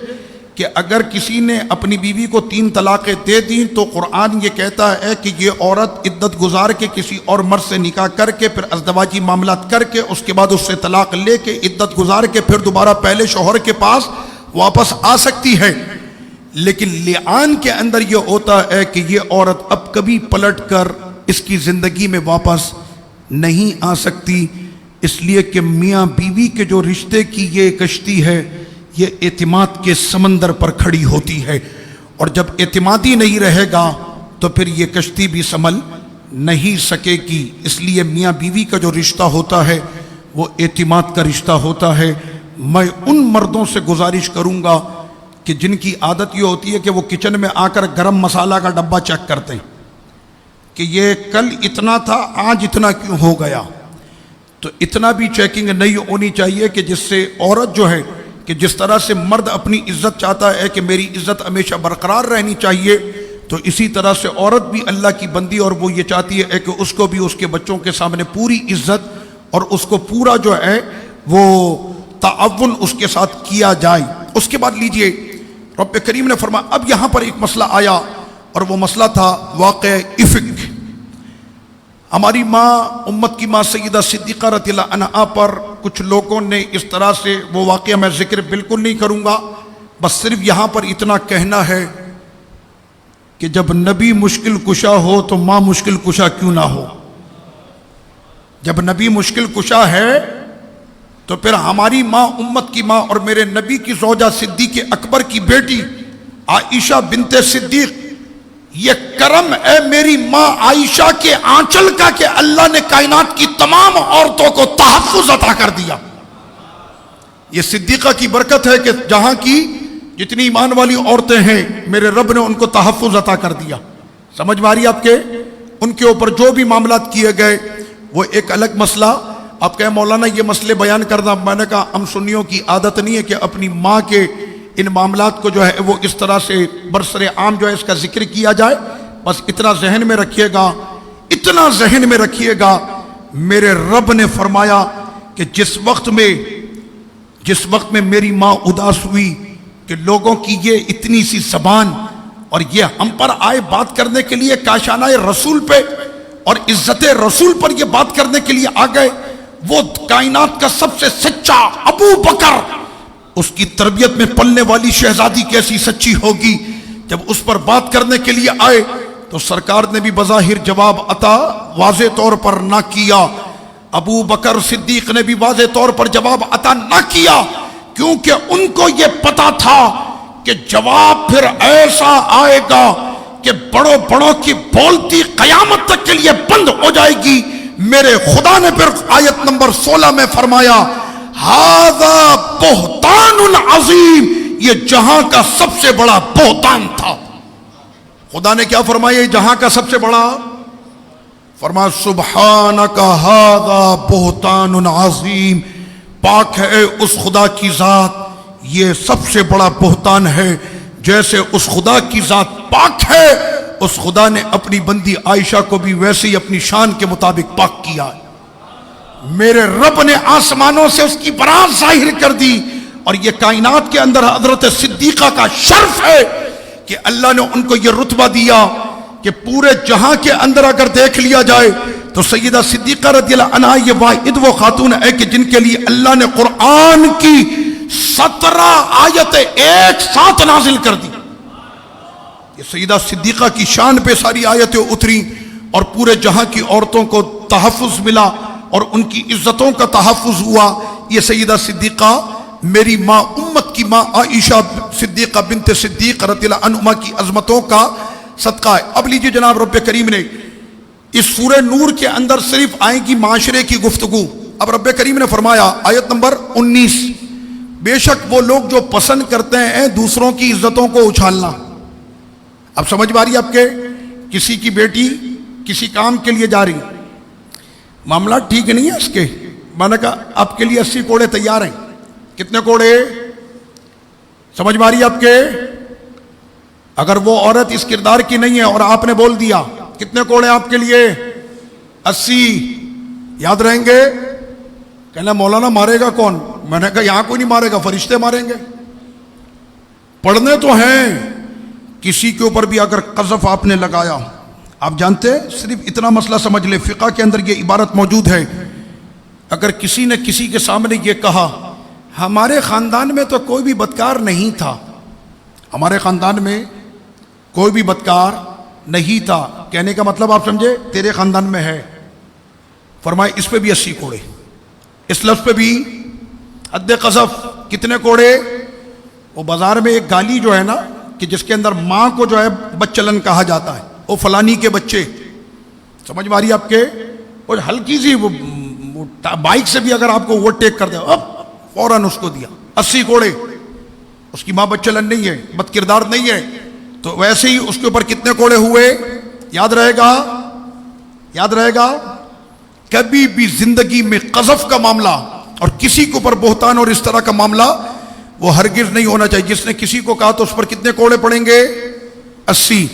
کہ اگر کسی نے اپنی بیوی کو 3 طلاقیں دے دیں تو قرآن یہ کہتا ہے کہ یہ عورت عدت گزار کے کسی اور مرد سے نکاح کر کے پھر ازدواجی معاملات کر کے اس کے بعد اس سے طلاق لے کے عدت گزار کے پھر دوبارہ پہلے شوہر کے پاس واپس آ سکتی ہے. لیکن لعان کے اندر یہ ہوتا ہے کہ یہ عورت اب کبھی پلٹ کر اس کی زندگی میں واپس نہیں آ سکتی، اس لیے کہ میاں بیوی کے جو رشتے کی یہ کشتی ہے یہ اعتماد کے سمندر پر کھڑی ہوتی ہے، اور جب اعتمادی نہیں رہے گا تو پھر یہ کشتی بھی سنبھل نہیں سکے گی. اس لیے میاں بیوی کا جو رشتہ ہوتا ہے وہ اعتماد کا رشتہ ہوتا ہے. میں ان مردوں سے گزارش کروں گا کہ جن کی عادت یہ ہوتی ہے کہ وہ کچن میں آ کر گرم مسالہ کا ڈبہ چیک کرتے ہیں کہ یہ کل اتنا تھا آج اتنا کیوں ہو گیا، تو اتنا بھی چیکنگ نہیں ہونی چاہیے کہ جس سے عورت جو ہے کہ جس طرح سے مرد اپنی عزت چاہتا ہے کہ میری عزت ہمیشہ برقرار رہنی چاہیے، تو اسی طرح سے عورت بھی اللہ کی بندی اور وہ یہ چاہتی ہے کہ اس کو بھی اس کے بچوں کے سامنے پوری عزت اور اس کو پورا جو ہے وہ تعاون اس کے ساتھ کیا جائے. اس کے بعد لیجئے رب کریم نے فرمایا اب یہاں پر ایک مسئلہ آیا اور وہ مسئلہ تھا واقع افک. ہماری ماں امت کی ماں سیدہ صدیقہ رضی اللہ عنہا پر کچھ لوگوں نے اس طرح سے وہ واقعہ میں ذکر بالکل نہیں کروں گا، بس صرف یہاں پر اتنا کہنا ہے کہ جب نبی مشکل کشا ہو تو ماں مشکل کشا کیوں نہ ہو. جب نبی مشکل کشا ہے تو پھر ہماری ماں امت کی ماں اور میرے نبی کی زوجہ صدیق اکبر کی بیٹی عائشہ بنت صدیق، یہ کرم ہے میری ماں عائشہ کے آنچل کا کہ اللہ نے کائنات کی تمام عورتوں کو تحفظ عطا کر دیا. یہ صدیقہ کی برکت ہے کہ جہاں کی جتنی ایمان والی عورتیں ہیں میرے رب نے ان کو تحفظ عطا کر دیا. سمجھ میں آ رہی آپ کے؟ ان کے اوپر جو بھی معاملات کیے گئے وہ ایک الگ مسئلہ. آپ کہیں مولانا یہ مسئلے بیان کرنا، میں نے کہا ہم سنیوں کی عادت نہیں ہے کہ اپنی ماں کے ان معاملات کو جو ہے وہ اس طرح سے برسر عام جو ہے اس کا ذکر کیا جائے. بس اتنا ذہن میں رکھیے گا، اتنا ذہن میں رکھیے گا، میرے رب نے فرمایا کہ جس وقت میں میری ماں اداس ہوئی کہ لوگوں کی یہ اتنی سی زبان اور یہ ہم پر آئے بات کرنے کے لیے کاشانہ رسول پہ اور عزت رسول پر یہ بات کرنے کے لیے آ گئے، وہ کائنات کا سب سے سچا ابو بکر، اس کی تربیت میں پلنے والی شہزادی کیسی سچی ہوگی، جب اس پر بات کرنے کے لیے آئے تو سرکار نے بھی بظاہر جواب عطا واضح طور پر نہ کیا. ابو بکر صدیق نے بھی واضح طور پر جواب عطا نہ کیا، کیونکہ ان کو یہ پتا تھا کہ جواب پھر ایسا آئے گا کہ بڑوں کی بولتی قیامت تک کے لیے بند ہو جائے گی. میرے خدا نے پھر آیت نمبر 16 میں فرمایا ھذا بہتان عظیم، یہ جہاں کا سب سے بڑا بہتان تھا. خدا نے کیا فرمایا؟ جہاں کا سب سے بڑا، فرمایا سبحانک ھذا بہتان عظیم، پاک ہے اس خدا کی ذات یہ سب سے بڑا بہتان ہے. جیسے اس خدا کی ذات پاک ہے اس خدا نے اپنی بندی عائشہ کو بھی ویسے ہی اپنی شان کے مطابق پاک کیا. میرے رب نے آسمانوں سے اس کی برات ظاہر کر دی، اور یہ کائنات کے اندر حضرت صدیقہ کا شرف ہے کہ اللہ نے ان کو یہ رتبہ دیا کہ پورے جہاں کے اندر اگر دیکھ لیا جائے تو سیدہ صدیقہ رضی اللہ عنہا یہ واحد وہ خاتون ہے کہ جن کے لیے اللہ نے قرآن کی 17 آیتیں ایک ساتھ نازل کر دی. یہ سیدہ صدیقہ کی شان پہ ساری آیتیں اتری اور پورے جہاں کی عورتوں کو تحفظ ملا اور ان کی عزتوں کا تحفظ ہوا. یہ سیدہ صدیقہ میری ماں امت کی ماں عائشہ صدیقہ بنت صدیق رضی اللہ عنہا کی عظمتوں کا صدقہ ہے. اب لیجیے جناب رب کریم نے اس سورہ نور کے اندر صرف آئے گی معاشرے کی گفتگو. اب رب کریم نے فرمایا آیت نمبر 19 بے شک وہ لوگ جو پسند کرتے ہیں دوسروں کی عزتوں کو اچھالنا. اب سمجھ میں آ رہی آپ کے؟ کسی کی بیٹی کسی کام کے لیے جا رہی، معاملات ٹھیک نہیں ہے، اس کے میں نے کہا آپ کے لیے 80 کوڑے تیار ہیں. کتنے کوڑے؟ سمجھ میں آ رہی ہے آپ کے؟ اگر وہ عورت اس کردار کی نہیں ہے اور آپ نے بول دیا کتنے کوڑے آپ کے لیے؟ 80. یاد رہیں گے؟ کہنا مولانا مارے گا کون؟ میں نے کہا یہاں کوئی نہیں مارے گا، فرشتے ماریں گے. پڑھنے تو ہیں. کسی کے اوپر بھی اگر قذف آپ نے لگایا، آپ جانتے صرف اتنا مسئلہ سمجھ لے، فقہ کے اندر یہ عبارت موجود ہے، اگر کسی نے کسی کے سامنے یہ کہا ہمارے خاندان میں تو کوئی بھی بدکار نہیں تھا، ہمارے خاندان میں کوئی بھی بدکار نہیں تھا، کہنے کا مطلب آپ سمجھے تیرے خاندان میں ہے، فرمائے اس پہ بھی 80 کوڑے، اس لفظ پہ بھی حد قذف. کتنے کوڑے؟ وہ بازار میں ایک گالی جو ہے نا کہ جس کے اندر ماں کو جو ہے بچلن کہا جاتا ہے، وہ فلانی کے بچے، سمجھ میں آ رہی ہے آپ کے؟ وہ ہلکی سی وہ بائک سے بھی اگر آپ کو اوورٹیک کر دے فوراً اس کو دیا 80 کوڑے. اس کی ماں بچلن نہیں ہے، بد کردار نہیں ہے، تو ویسے ہی اس کے اوپر کتنے کوڑے ہوئے؟ یاد رہے گا؟ یاد رہے گا؟ کبھی بھی زندگی میں قذف کا معاملہ اور کسی کے اوپر بہتان اور اس طرح کا معاملہ وہ ہرگز نہیں ہونا چاہیے. جس نے کسی کو کہا تو اس پر کتنے کوڑے پڑیں گے؟ 80.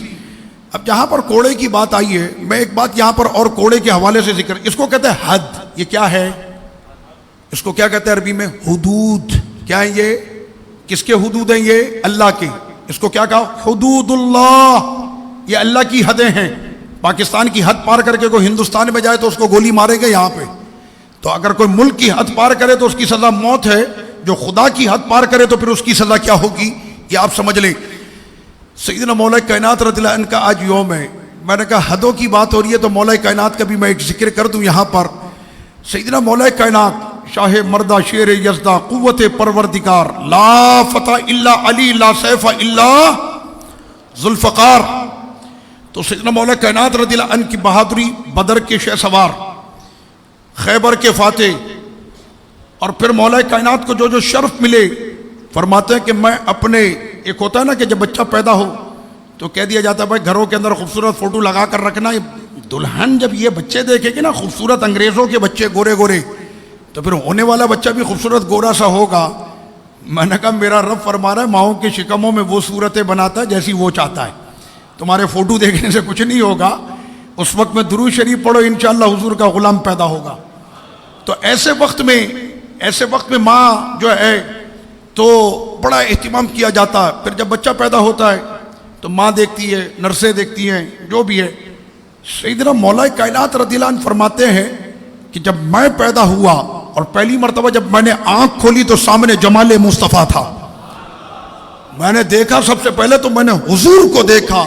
اب جہاں پر کوڑے کی بات آئی ہے، میں ایک بات یہاں پر اور کوڑے کے حوالے سے ذکر، اس کو کہتے ہیں حد. یہ کیا ہے؟ اس کو کیا کہتے ہیں عربی میں؟ حدود. کیا ہے یہ؟ کس کے حدود ہیں یہ؟ اللہ کے. اس کو کیا کہا؟ حدود اللہ. یہ اللہ کی حدیں ہیں. پاکستان کی حد پار کر کے کوئی ہندوستان میں جائے تو اس کو گولی مارے گا یہاں پہ. تو اگر کوئی ملک کی حد پار کرے تو اس کی سزا موت ہے، جو خدا کی حد پار کرے تو پھر اس کی سزا کیا ہوگی یہ آپ سمجھ لیں. سیدنا مولا کائنات رضی اللہ عنہ کا آج یوم ہے. میں نے کہا حدوں کی بات ہو رہی ہے تو مولا کائنات کا بھی میں ایک ذکر کر دوں یہاں پر. سیدنا مولا کائنات شاہ مردہ شیر یزدہ قوت پروردگار، لا فتح الا علی لا سیف الا ذوالفقار. تو سیدنا مولا کائنات رضی اللہ عنہ کی بہادری، بدر کے شہ سوار، خیبر کے فاتح، اور پھر مولا کائنات کو جو جو شرف ملے، فرماتے ہیں کہ میں اپنے، ایک ہوتا ہے نا کہ جب بچہ پیدا ہو تو کہہ دیا جاتا ہے بھائی گھروں کے اندر خوبصورت فوٹو لگا کر رکھنا. دلہن جب یہ بچے دیکھے گی نا خوبصورت انگریزوں کے بچے گورے گورے، تو پھر ہونے والا بچہ بھی خوبصورت گورا سا ہوگا. میں نے کہا میرا رب فرما رہا ہے ماؤں کی شکموں میں وہ صورتیں بناتا ہے جیسی وہ چاہتا ہے. تمہارے فوٹو دیکھنے سے کچھ نہیں ہوگا. اس وقت میں درود شریف پڑھو، انشاءاللہ حضور کا غلام پیدا ہوگا. تو ایسے وقت میں ماں جو ہے تو بڑا اہتمام کیا جاتا ہے. پھر جب بچہ پیدا ہوتا ہے تو ماں دیکھتی ہے، نرسیں دیکھتی ہیں، جو بھی ہے. سیدنا مولا کائنات رضی اللہ عنہ فرماتے ہیں کہ جب میں پیدا ہوا اور پہلی مرتبہ جب میں نے آنکھ کھولی تو سامنے جمال مصطفیٰ تھا. میں نے دیکھا سب سے پہلے تو میں نے حضور کو دیکھا،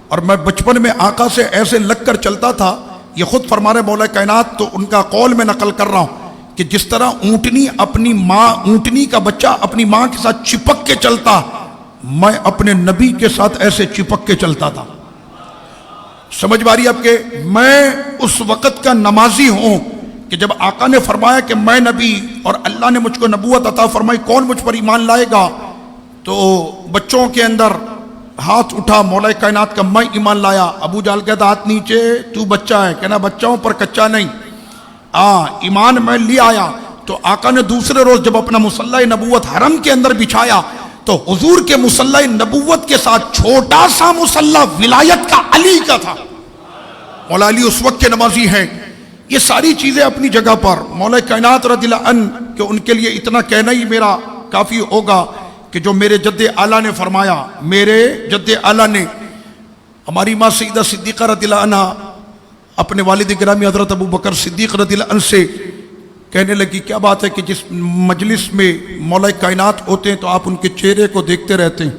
اور میں بچپن میں آقا سے ایسے لگ کر چلتا تھا. یہ خود فرما رہے مولا کائنات، تو ان کا قول میں نقل کر رہا ہوں کہ جس طرح اونٹنی کا بچہ اپنی ماں کے ساتھ چپک کے چلتا، میں اپنے نبی کے ساتھ ایسے چپک کے چلتا تھا. سمجھ باری آپ کے؟ میں اس وقت کا نمازی ہوں کہ جب آقا نے فرمایا کہ میں نبی اور اللہ نے مجھ کو نبوت عطا فرمائی، کون مجھ پر ایمان لائے گا؟ تو بچوں کے اندر ہاتھ اٹھا مولا کائنات کا، میں ایمان لایا. ابو جہل کہتا ہاتھ نیچے، تو بچہ ہے. کہنا بچوں پر کچا نہیں، ایمان میں لے آیا. تو آقا نے دوسرے روز جب اپنا مصلی نبوت حرم کے اندر بچھایا تو حضور کے مصلی نبوت کے ساتھ چھوٹا سا مصلی ولایت کا علی کا تھا. مولا علی اس وقت کے نمازی ہیں. یہ ساری چیزیں اپنی جگہ پر. مولا کائنات رضی اللہ عنہ کہ ان کے لیے اتنا کہنا ہی میرا کافی ہوگا کہ جو میرے جد اعلیٰ نے فرمایا، میرے جد اعلیٰ نے، ہماری ماں سیدہ صدیقہ رضی اللہ عنہ اپنے والد گرامی حضرت ابو بکر صدیق رضی اللہ عنہ سے کہنے لگی کیا بات ہے کہ جس مجلس میں مولا کائنات ہوتے ہیں تو آپ ان کے چہرے کو دیکھتے رہتے ہیں.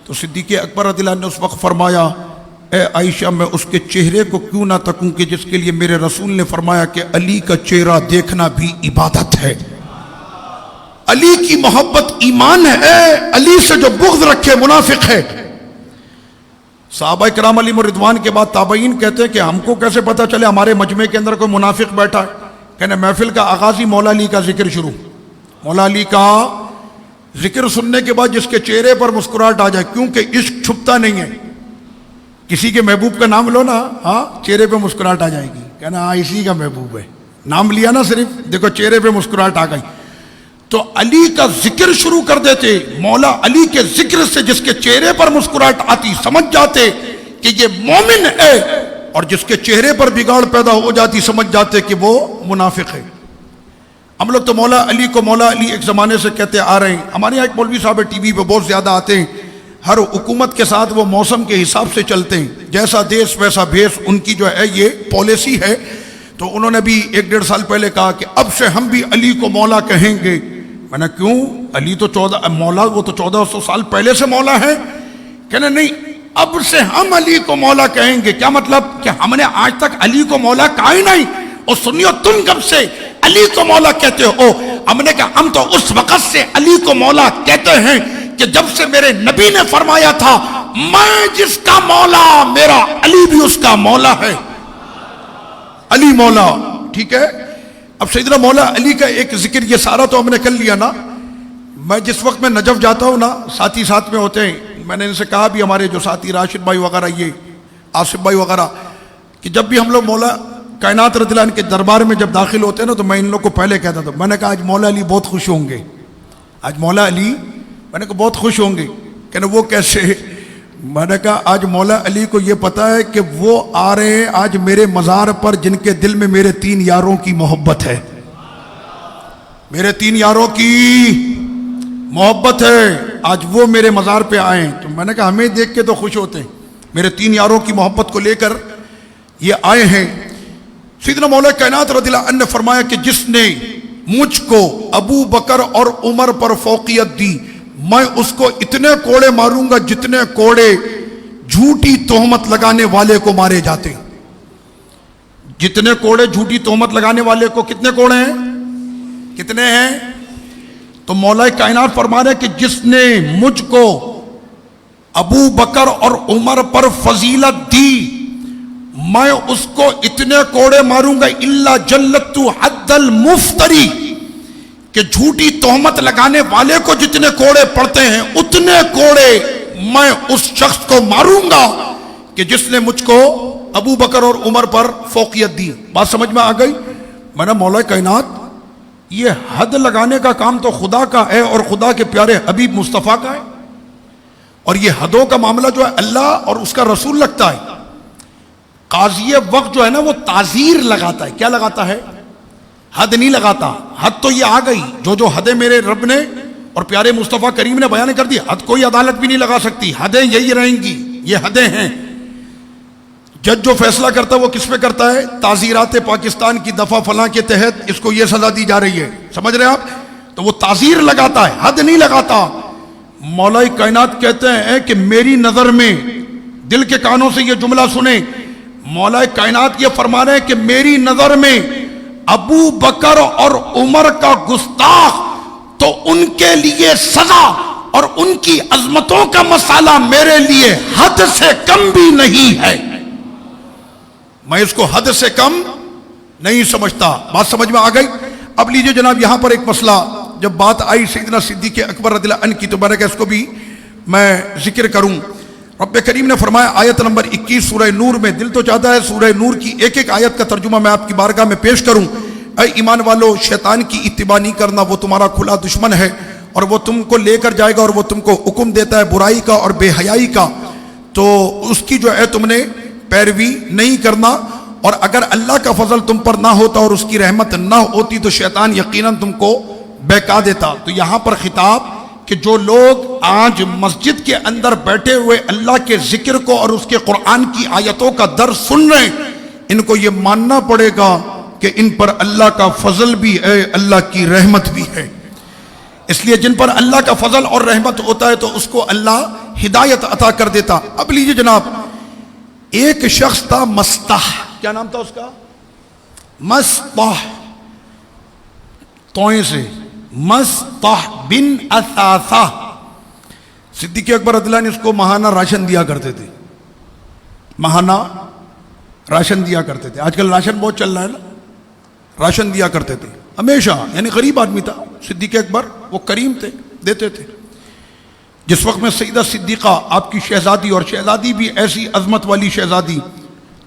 تو صدیق اکبر رضی اللہ عنہ نے اس وقت فرمایا اے عائشہ میں اس کے چہرے کو کیوں نہ تکوں کہ جس کے لیے میرے رسول نے فرمایا کہ علی کا چہرہ دیکھنا بھی عبادت ہے. علی کی محبت ایمان ہے، علی سے جو بغض رکھے منافق ہے. صحابہ کرام علیہم رضوان کے بعد تابعین کہتے ہیں کہ ہم کو کیسے پتہ چلے ہمارے مجمع کے اندر کوئی منافق بیٹھا ہے؟ کہنے محفل کا آغاز ہی مولا علی کا ذکر شروع. مولا علی کا ذکر سننے کے بعد جس کے چہرے پر مسکراہٹ آ جائے، کیونکہ عشق چھپتا نہیں ہے. کسی کے محبوب کا نام لو نا، چہرے پہ مسکراہٹ آ جائے گی. کہنا اسی کا محبوب ہے، نام لیا نا صرف، دیکھو چہرے پہ مسکراہٹ آ گئی. تو علی کا ذکر شروع کر دیتے، مولا علی کے ذکر سے جس کے چہرے پر مسکراہٹ آتی سمجھ جاتے کہ یہ مومن ہے، اور جس کے چہرے پر بگاڑ پیدا ہو جاتی سمجھ جاتے کہ وہ منافق ہے۔ ہم لوگ تو مولا علی کو مولا علی ایک زمانے سے کہتے آ رہے ہیں۔ ہمارے یہاں ایک مولوی صاحب ٹی وی پہ بہت زیادہ آتے ہیں، ہر حکومت کے ساتھ وہ موسم کے حساب سے چلتے ہیں، جیسا دیس ویسا بھیس، ان کی جو ہے یہ پالیسی ہے۔ تو انہوں نے بھی 1-1.5 سال پہلے کہا کہ اب سے ہم بھی علی کو مولا کہیں گے۔ میں نے کیوں؟ علی تو مولا، وہ تو 1400 سال پہلے سے مولا ہے۔ کہنا نہیں، اب سے ہم علی کو مولا کہیں گے۔ کیا مطلب؟ کہ ہم نے آج تک علی کو مولا کہا ہی نہیں، اور سنیو تم کب سے علی کو مولا کہتے ہو؟ ہم نے کہا ہم تو اس وقت سے علی کو مولا کہتے ہیں کہ جب سے میرے نبی نے فرمایا تھا میں جس کا مولا میرا علی بھی اس کا مولا ہے۔ علی مولا، ٹھیک ہے۔ اب سیدنا مولا علی کا ایک ذکر، یہ سارا تو ہم نے کر لیا نا۔ میں جس وقت میں نجف جاتا ہوں نا، ساتھی ساتھ میں ہوتے ہیں، میں نے ان سے کہا بھی ہمارے جو ساتھی راشد بھائی وغیرہ، یہ آصف بھائی وغیرہ، کہ جب بھی ہم لوگ مولا کائنات رضی اللہ عنہ کے دربار میں جب داخل ہوتے ہیں نا، تو میں ان لوگ کو پہلے کہتا تھا، میں نے کہا آج مولا علی بہت خوش ہوں گے، آج مولا علی میں نے کہا بہت خوش ہوں گے۔ کہنا وہ کیسے؟ میں نے کہا آج مولا علی کو یہ پتا ہے کہ وہ آ رہے ہیں آج میرے مزار پر جن کے دل میں میرے 3 یاروں کی محبت ہے، میرے 3 یاروں کی محبت ہے، آج وہ میرے مزار پہ آئے ہیں۔ تو میں نے کہا ہمیں دیکھ کے تو خوش ہوتے ہیں، میرے 3 یاروں کی محبت کو لے کر یہ آئے ہیں۔ سیدنا مولا کائنات رضی اللہ عنہ نے فرمایا کہ جس نے مجھ کو ابو بکر اور عمر پر فوقیت دی، میں اس کو اتنے کوڑے ماروں گا جتنے کوڑے جھوٹی تہمت لگانے والے کو مارے جاتے ہیں۔ جتنے کوڑے جھوٹی تہمت لگانے والے کو، کتنے کوڑے ہیں؟ کتنے ہیں؟ تو مولا کائنات فرما رہے کہ جس نے مجھ کو ابو بکر اور عمر پر فضیلت دی، میں اس کو اتنے کوڑے ماروں گا الا جلت حد المفتری، کہ جھوٹی تہمت لگانے والے کو جتنے کوڑے پڑتے ہیں اتنے کوڑے میں اس شخص کو ماروں گا کہ جس نے مجھ کو ابو بکر اور عمر پر فوقیت دی۔ بات سمجھ میں آ گئی؟ میں نے مولا کائنات، یہ حد لگانے کا کام تو خدا کا ہے اور خدا کے پیارے حبیب مصطفیٰ کا ہے، اور یہ حدوں کا معاملہ جو ہے اللہ اور اس کا رسول لگتا ہے۔ قاضی وقت جو ہے نا وہ تعزیر لگاتا ہے۔ کیا لگاتا ہے؟ حد نہیں لگاتا۔ حد تو یہ آ گئی، جو حدیں میرے رب نے اور پیارے مصطفیٰ کریم نے بیان کر دی، حد کوئی عدالت بھی نہیں لگا سکتی، حدیں یہی رہیں گی، یہ حدیں ہیں۔ جج جو فیصلہ کرتا ہے وہ کس پہ کرتا ہے؟ تعزیرات پاکستان کی دفعہ فلاں کے تحت اس کو یہ سزا دی جا رہی ہے، سمجھ رہے ہیں آپ؟ تو وہ تعزیر لگاتا ہے، حد نہیں لگاتا۔ مولا کائنات کہتے ہیں کہ میری نظر میں، دل کے کانوں سے یہ جملہ سنیں، مولا کائنات یہ فرما رہے ہیں کہ میری نظر میں ابو بکر اور عمر کا گستاخ تو ان کے لیے سزا اور ان کی عظمتوں کا مسئلہ میرے لیے حد سے کم بھی نہیں ہے، میں اس کو حد سے کم نہیں سمجھتا۔ بات سمجھ میں آ گئی؟ اب لیجئے جناب، یہاں پر ایک مسئلہ جب بات آئی سیدنا صدیق اکبر رضی اللہ عنہ کی، تو میں نے کہا اس کو بھی میں ذکر کروں۔ رب کریم نے فرمایا آیت نمبر 21 سورہ نور میں، دل تو چاہتا ہے سورہ نور کی ایک ایک آیت کا ترجمہ میں آپ کی بارگاہ میں پیش کروں۔ اے ایمان والو، شیطان کی اتباع نہیں کرنا، وہ تمہارا کھلا دشمن ہے، اور وہ تم کو لے کر جائے گا اور وہ تم کو حکم دیتا ہے برائی کا اور بے حیائی کا، تو اس کی جو ہے تم نے پیروی نہیں کرنا۔ اور اگر اللہ کا فضل تم پر نہ ہوتا اور اس کی رحمت نہ ہوتی تو شیطان یقیناً تم کو بہکا دیتا۔ تو یہاں پر خطاب کہ جو لوگ آج مسجد کے اندر بیٹھے ہوئے اللہ کے ذکر کو اور اس کے قرآن کی آیتوں کا درس سن رہے ہیں، ان کو یہ ماننا پڑے گا کہ ان پر اللہ کا فضل بھی ہے، اللہ کی رحمت بھی ہے۔ اس لیے جن پر اللہ کا فضل اور رحمت ہوتا ہے تو اس کو اللہ ہدایت عطا کر دیتا۔ اب لیجئے جناب، ایک شخص تھا مستح، کیا نام تھا اس کا؟ مستح، توئیں سے، مستح بن اثاثہ۔ صدیق اکبر رضی اللہ عنہ اس کو ماہانہ راشن دیا کرتے تھے، ماہانہ راشن دیا کرتے تھے۔ آج کل راشن بہت چل رہا ہے نا، راشن دیا کرتے تھے ہمیشہ، یعنی غریب آدمی تھا صدیق اکبر، وہ کریم تھے، دیتے تھے۔ جس وقت میں سیدہ صدیقہ آپ کی شہزادی، اور شہزادی بھی ایسی عظمت والی شہزادی،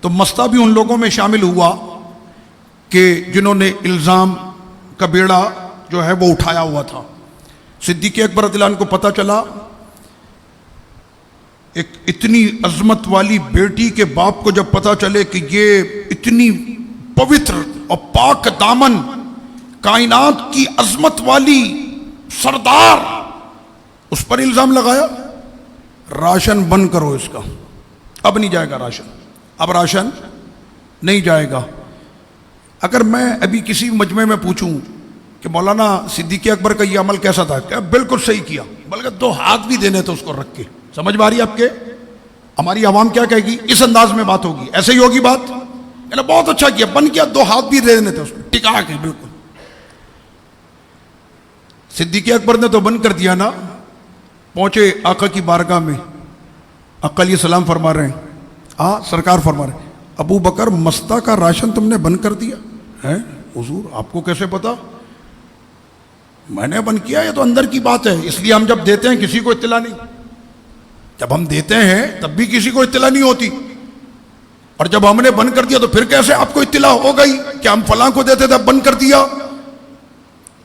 تو مستہ بھی ان لوگوں میں شامل ہوا کہ جنہوں نے الزام کا بیڑا جو ہے وہ اٹھایا ہوا تھا. صدیق اکبر رضی اللہ عنہ کو پتہ چلا ایک اتنی عظمت والی بیٹی کے باپ کو جب پتہ چلے کہ یہ اتنی پوتر اور پاک دامن کائنات کی عظمت والی سردار، اس پر الزام لگایا راشن بند کرو اس کا، اب نہیں جائے گا راشن، اب راشن نہیں جائے گا. اگر میں ابھی کسی مجمع میں پوچھوں کہ مولانا صدیق اکبر کا یہ عمل کیسا تھا، کہ بالکل صحیح کیا، بلکہ 2 ہاتھ بھی دینے تو اس کو رکھ کے. سمجھ میں آ رہی ہے آپ کے؟ ہماری عوام کیا کہے گی؟ اس انداز میں بات ہوگی، ایسے ہی ہوگی بات. بہت اچھا کیا، بند کیا، 2 ہاتھ بھی دے دینے تھے اس کو ٹکا کے. بالکل صدیق اکبر نے تو بند کر دیا نا. پہنچے آقا کی بارگاہ میں، آقا علیہ السلام فرما رہے ہیں، سرکار فرما رہے ہیں ابو بکر مستہ کا راشن تم نے بند کر دیا ہے؟ حضور آپ کو کیسے پتا؟ میں نے بند کیا، یہ تو اندر کی بات ہے، اس لیے ہم جب دیتے ہیں کسی کو اطلاع نہیں. جب ہم دیتے ہیں تب بھی کسی کو اطلاع نہیں ہوتی، اور جب ہم نے بند کر دیا تو پھر کیسے آپ کو اطلاع ہو گئی کہ ہم فلاں کو دیتے تھے بند کر دیا؟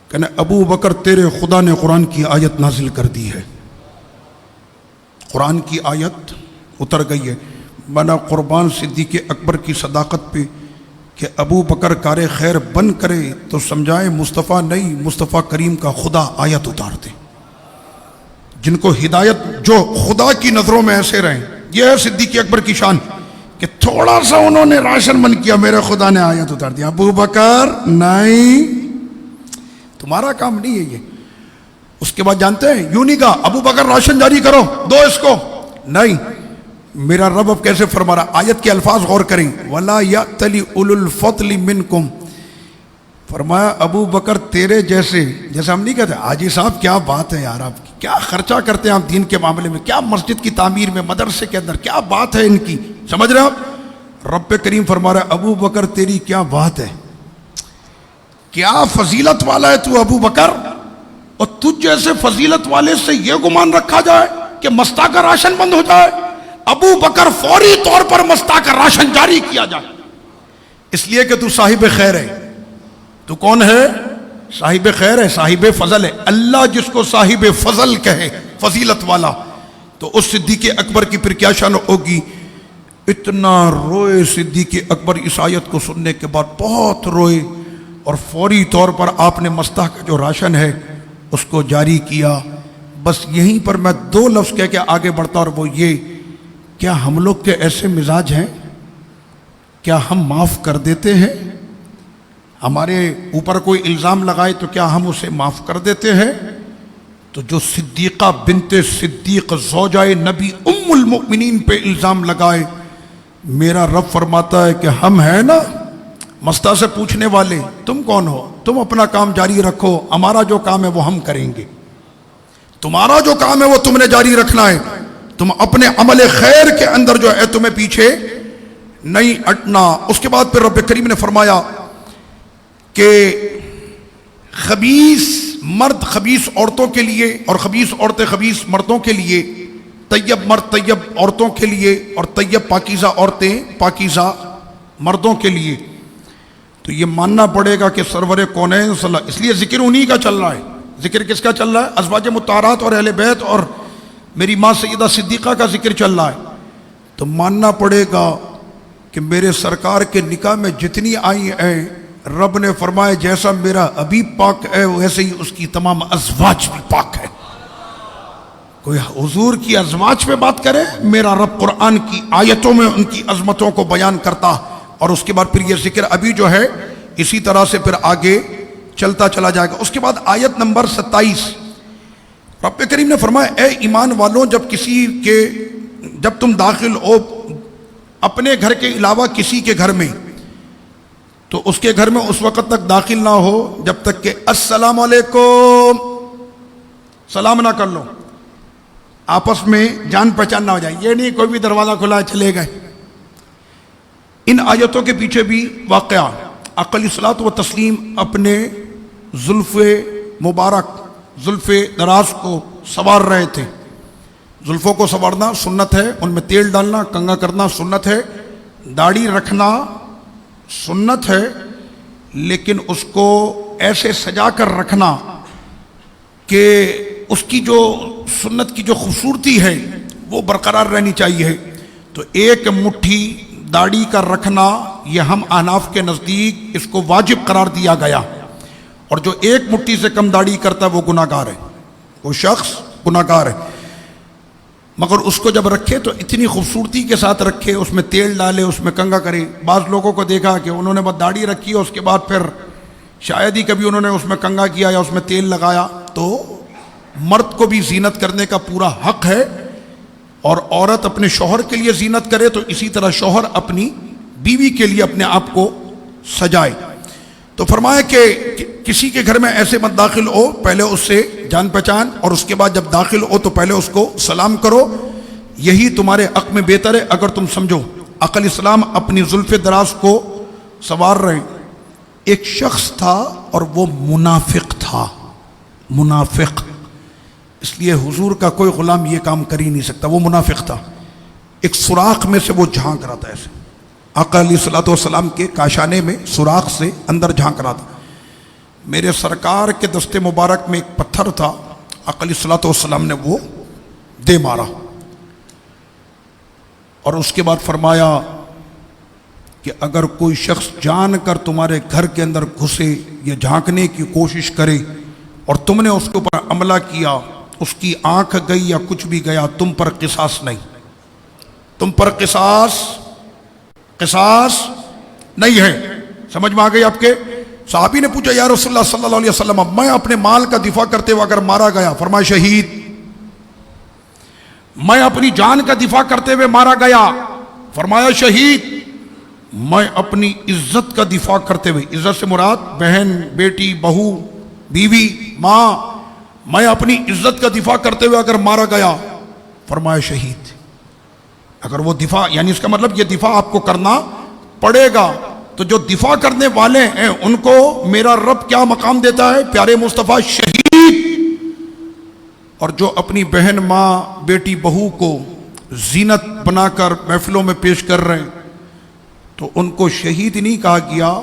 کہنا ابو بکر تیرے خدا نے قرآن کی آیت نازل کر دی ہے، قرآن کی آیت اتر گئی ہے. بنا قربان صدیق اکبر کی صداقت پہ کہ ابو بکر کار خیر بند کرے تو سمجھائے مصطفیٰ نہیں، مصطفیٰ کریم کا خدا آیت اتارتے. جن کو ہدایت، جو خدا کی نظروں میں ایسے رہیں. یہ ہے صدیق اکبر کی شان کہ تھوڑا سا انہوں نے راشن بند کیا، میرے خدا نے آیت اتار دیا. ابو بکر نہیں، تمہارا کام نہیں ہے یہ. اس کے بعد جانتے ہیں یوں نہیں کہا ابو بکر راشن جاری کرو، دو اس کو، نہیں. میرا رب اب کیسے فرما رہا، آیت کے الفاظ غور کریں. وَلَا يَأْتَلِ أُولُو الْفَضْلِ مِنْكُمْ، فرمایا ابو بکر تیرے جیسے ہم نہیں کہتے حاجی صاحب کیا بات ہے یار، آپ کی کیا خرچہ کرتے ہیں آپ دین کے معاملے میں، کیا مسجد کی تعمیر میں، مدرسے کے اندر کیا بات ہے ان کی، سمجھ رہے آپ؟ رب کریم فرما رہا ہے ابو بکر تیری کیا بات ہے، کیا فضیلت والا ہے تو ابو بکر، اور تجھ جیسے فضیلت والے سے یہ گمان رکھا جائے کہ مستہ کا راشن بند ہو جائے. ابو بکر فوری طور پر مستہ کا راشن جاری کیا جائے، اس لیے کہ تو صاحب خیر ہے. تو کون ہے؟ صاحب خیر ہے، صاحب فضل ہے. اللہ جس کو صاحب فضل کہے، فضیلت والا، تو اس صدیق اکبر کی پھر کیا شان ہوگی. اتنا روئے صدیق اکبر اس آیت کو سننے کے بعد، بہت روئے، اور فوری طور پر آپ نے مستہ کا جو راشن ہے اس کو جاری کیا. بس یہیں پر میں 2 لفظ کہہ کے آگے بڑھتا، اور وہ یہ، کیا ہم لوگ کے ایسے مزاج ہیں؟ کیا ہم معاف کر دیتے ہیں؟ ہمارے اوپر کوئی الزام لگائے تو کیا ہم اسے معاف کر دیتے ہیں؟ تو جو صدیقہ بنت صدیق زوجہ نبی ام المؤمنین پہ الزام لگائے، میرا رب فرماتا ہے کہ ہم ہیں نا مستہ سے پوچھنے والے، تم کون ہو؟ تم اپنا کام جاری رکھو، ہمارا جو کام ہے وہ ہم کریں گے. تمہارا جو کام ہے وہ تم نے جاری رکھنا ہے، تم اپنے عمل خیر کے اندر جو ہے تمہیں پیچھے نہیں ہٹنا. اس کے بعد پھر رب کریم نے فرمایا کہ خبیث مرد خبیث عورتوں کے لیے، اور خبیث عورتیں خبیث مردوں کے لیے، طیب مرد طیب عورتوں کے لیے، اور طیب پاکیزہ عورتیں پاکیزہ مردوں کے لیے. تو یہ ماننا پڑے گا کہ سرور کونین صلی اللہ، اس لیے ذکر انہی کا چل رہا ہے. ذکر کس کا چل رہا ہے؟ ازواج مطہرات اور اہل بیت اور میری ماں سیدہ صدیقہ کا ذکر چل رہا ہے. تو ماننا پڑے گا کہ میرے سرکار کے نکاح میں جتنی آئی ہیں، رب نے فرمایا جیسا میرا حبیب پاک ہے ویسے ہی اس کی تمام ازواج بھی پاک ہے. کوئی حضور کی ازواج پہ بات کرے، میرا رب قرآن کی آیتوں میں ان کی عظمتوں کو بیان کرتا. اور اس کے بعد پھر یہ ذکر ابھی جو ہے اسی طرح سے پھر آگے چلتا چلا جائے گا. اس کے بعد آیت نمبر 27 رب کریم نے فرمایا اے ایمان والوں، جب تم داخل ہو اپنے گھر کے علاوہ کسی کے گھر میں، تو اس کے گھر میں اس وقت تک داخل نہ ہو جب تک کہ السلام علیکم سلام نہ کر لو، آپس میں جان پہچان نہ ہو جائے. یہ نہیں کوئی بھی دروازہ کھلا ہے چلے گئے. ان آیتوں کے پیچھے بھی واقعہ، آقا علیہ الصلوۃ والتسلیم اپنے زلف مبارک، زلف دراز کو سنوار رہے تھے. زلفوں کو سنوارنا سنت ہے، ان میں تیل ڈالنا، کنگھا کرنا سنت ہے، داڑھی رکھنا سنت ہے، لیکن اس کو ایسے سجا کر رکھنا کہ اس کی جو سنت کی جو خوبصورتی ہے وہ برقرار رہنی چاہیے. تو ایک مٹھی داڑھی کا رکھنا یہ ہم احناف کے نزدیک اس کو واجب قرار دیا گیا, اور جو ایک مٹھی سے کم داڑھی کرتا ہے وہ گناہ گار ہے, وہ شخص گناہ گار ہے. مگر اس کو جب رکھے تو اتنی خوبصورتی کے ساتھ رکھے, اس میں تیل ڈالے, اس میں کنگھا کرے. بعض لوگوں کو دیکھا کہ انہوں نے بس داڑھی رکھی اور اس کے بعد پھر شاید ہی کبھی انہوں نے اس میں کنگھا کیا یا اس میں تیل لگایا. تو مرد کو بھی زینت کرنے کا پورا حق ہے, اور عورت اپنے شوہر کے لیے زینت کرے تو اسی طرح شوہر اپنی بیوی کے لیے اپنے آپ کو سجائے. تو فرمایا کہ کسی کے گھر میں ایسے مت داخل ہو, پہلے اس سے جان پہچان, اور اس کے بعد جب داخل ہو تو پہلے اس کو سلام کرو, یہی تمہارے حق میں بہتر ہے اگر تم سمجھو. علیہ السلام اپنی زلف دراز کو سنوار رہے. ایک شخص تھا اور وہ منافق تھا, منافق, اس لیے حضور کا کوئی غلام یہ کام کر ہی نہیں سکتا, وہ منافق تھا. ایک سوراخ میں سے وہ جھانک رہا تھا ایسے, آقا علیہ الصلوۃ والسلام کے کاشانے میں سوراخ سے اندر جھانک رہا تھا. میرے سرکار کے دستے مبارک میں ایک پتھر تھا, آقا علیہ الصلوۃ والسلام نے وہ دے مارا, اور اس کے بعد فرمایا کہ اگر کوئی شخص جان کر تمہارے گھر کے اندر گھسے یا جھانکنے کی کوشش کرے اور تم نے اس کے اوپر عملہ کیا, اس کی آنکھ گئی یا کچھ بھی گیا, تم پر قصاص نہیں, تم پر قصاص نہیں ہے. سمجھ میں آ گئی آپ کے؟ صحابی نے پوچھا یا رسول اللہ صلی اللہ علیہ وسلم میں اپنے مال کا دفاع کرتے ہوئے اگر مارا گیا, فرمایا شہید. میں اپنی جان کا دفاع کرتے ہوئے مارا گیا, فرمایا شہید. میں اپنی عزت کا دفاع کرتے ہوئے, عزت سے مراد بہن, بیٹی, بہو, بیوی, ماں, میں اپنی عزت کا دفاع کرتے ہوئے اگر مارا گیا, فرمایا شہید. اگر وہ دفاع, یعنی اس کا مطلب یہ دفاع آپ کو کرنا پڑے گا. تو جو دفاع کرنے والے ہیں ان کو میرا رب کیا مقام دیتا ہے, پیارے مصطفیٰ, شہید. اور جو اپنی بہن, ماں, بیٹی, بہو کو زینت بنا کر محفلوں میں پیش کر رہے ہیں تو ان کو شہید نہیں کہا گیا,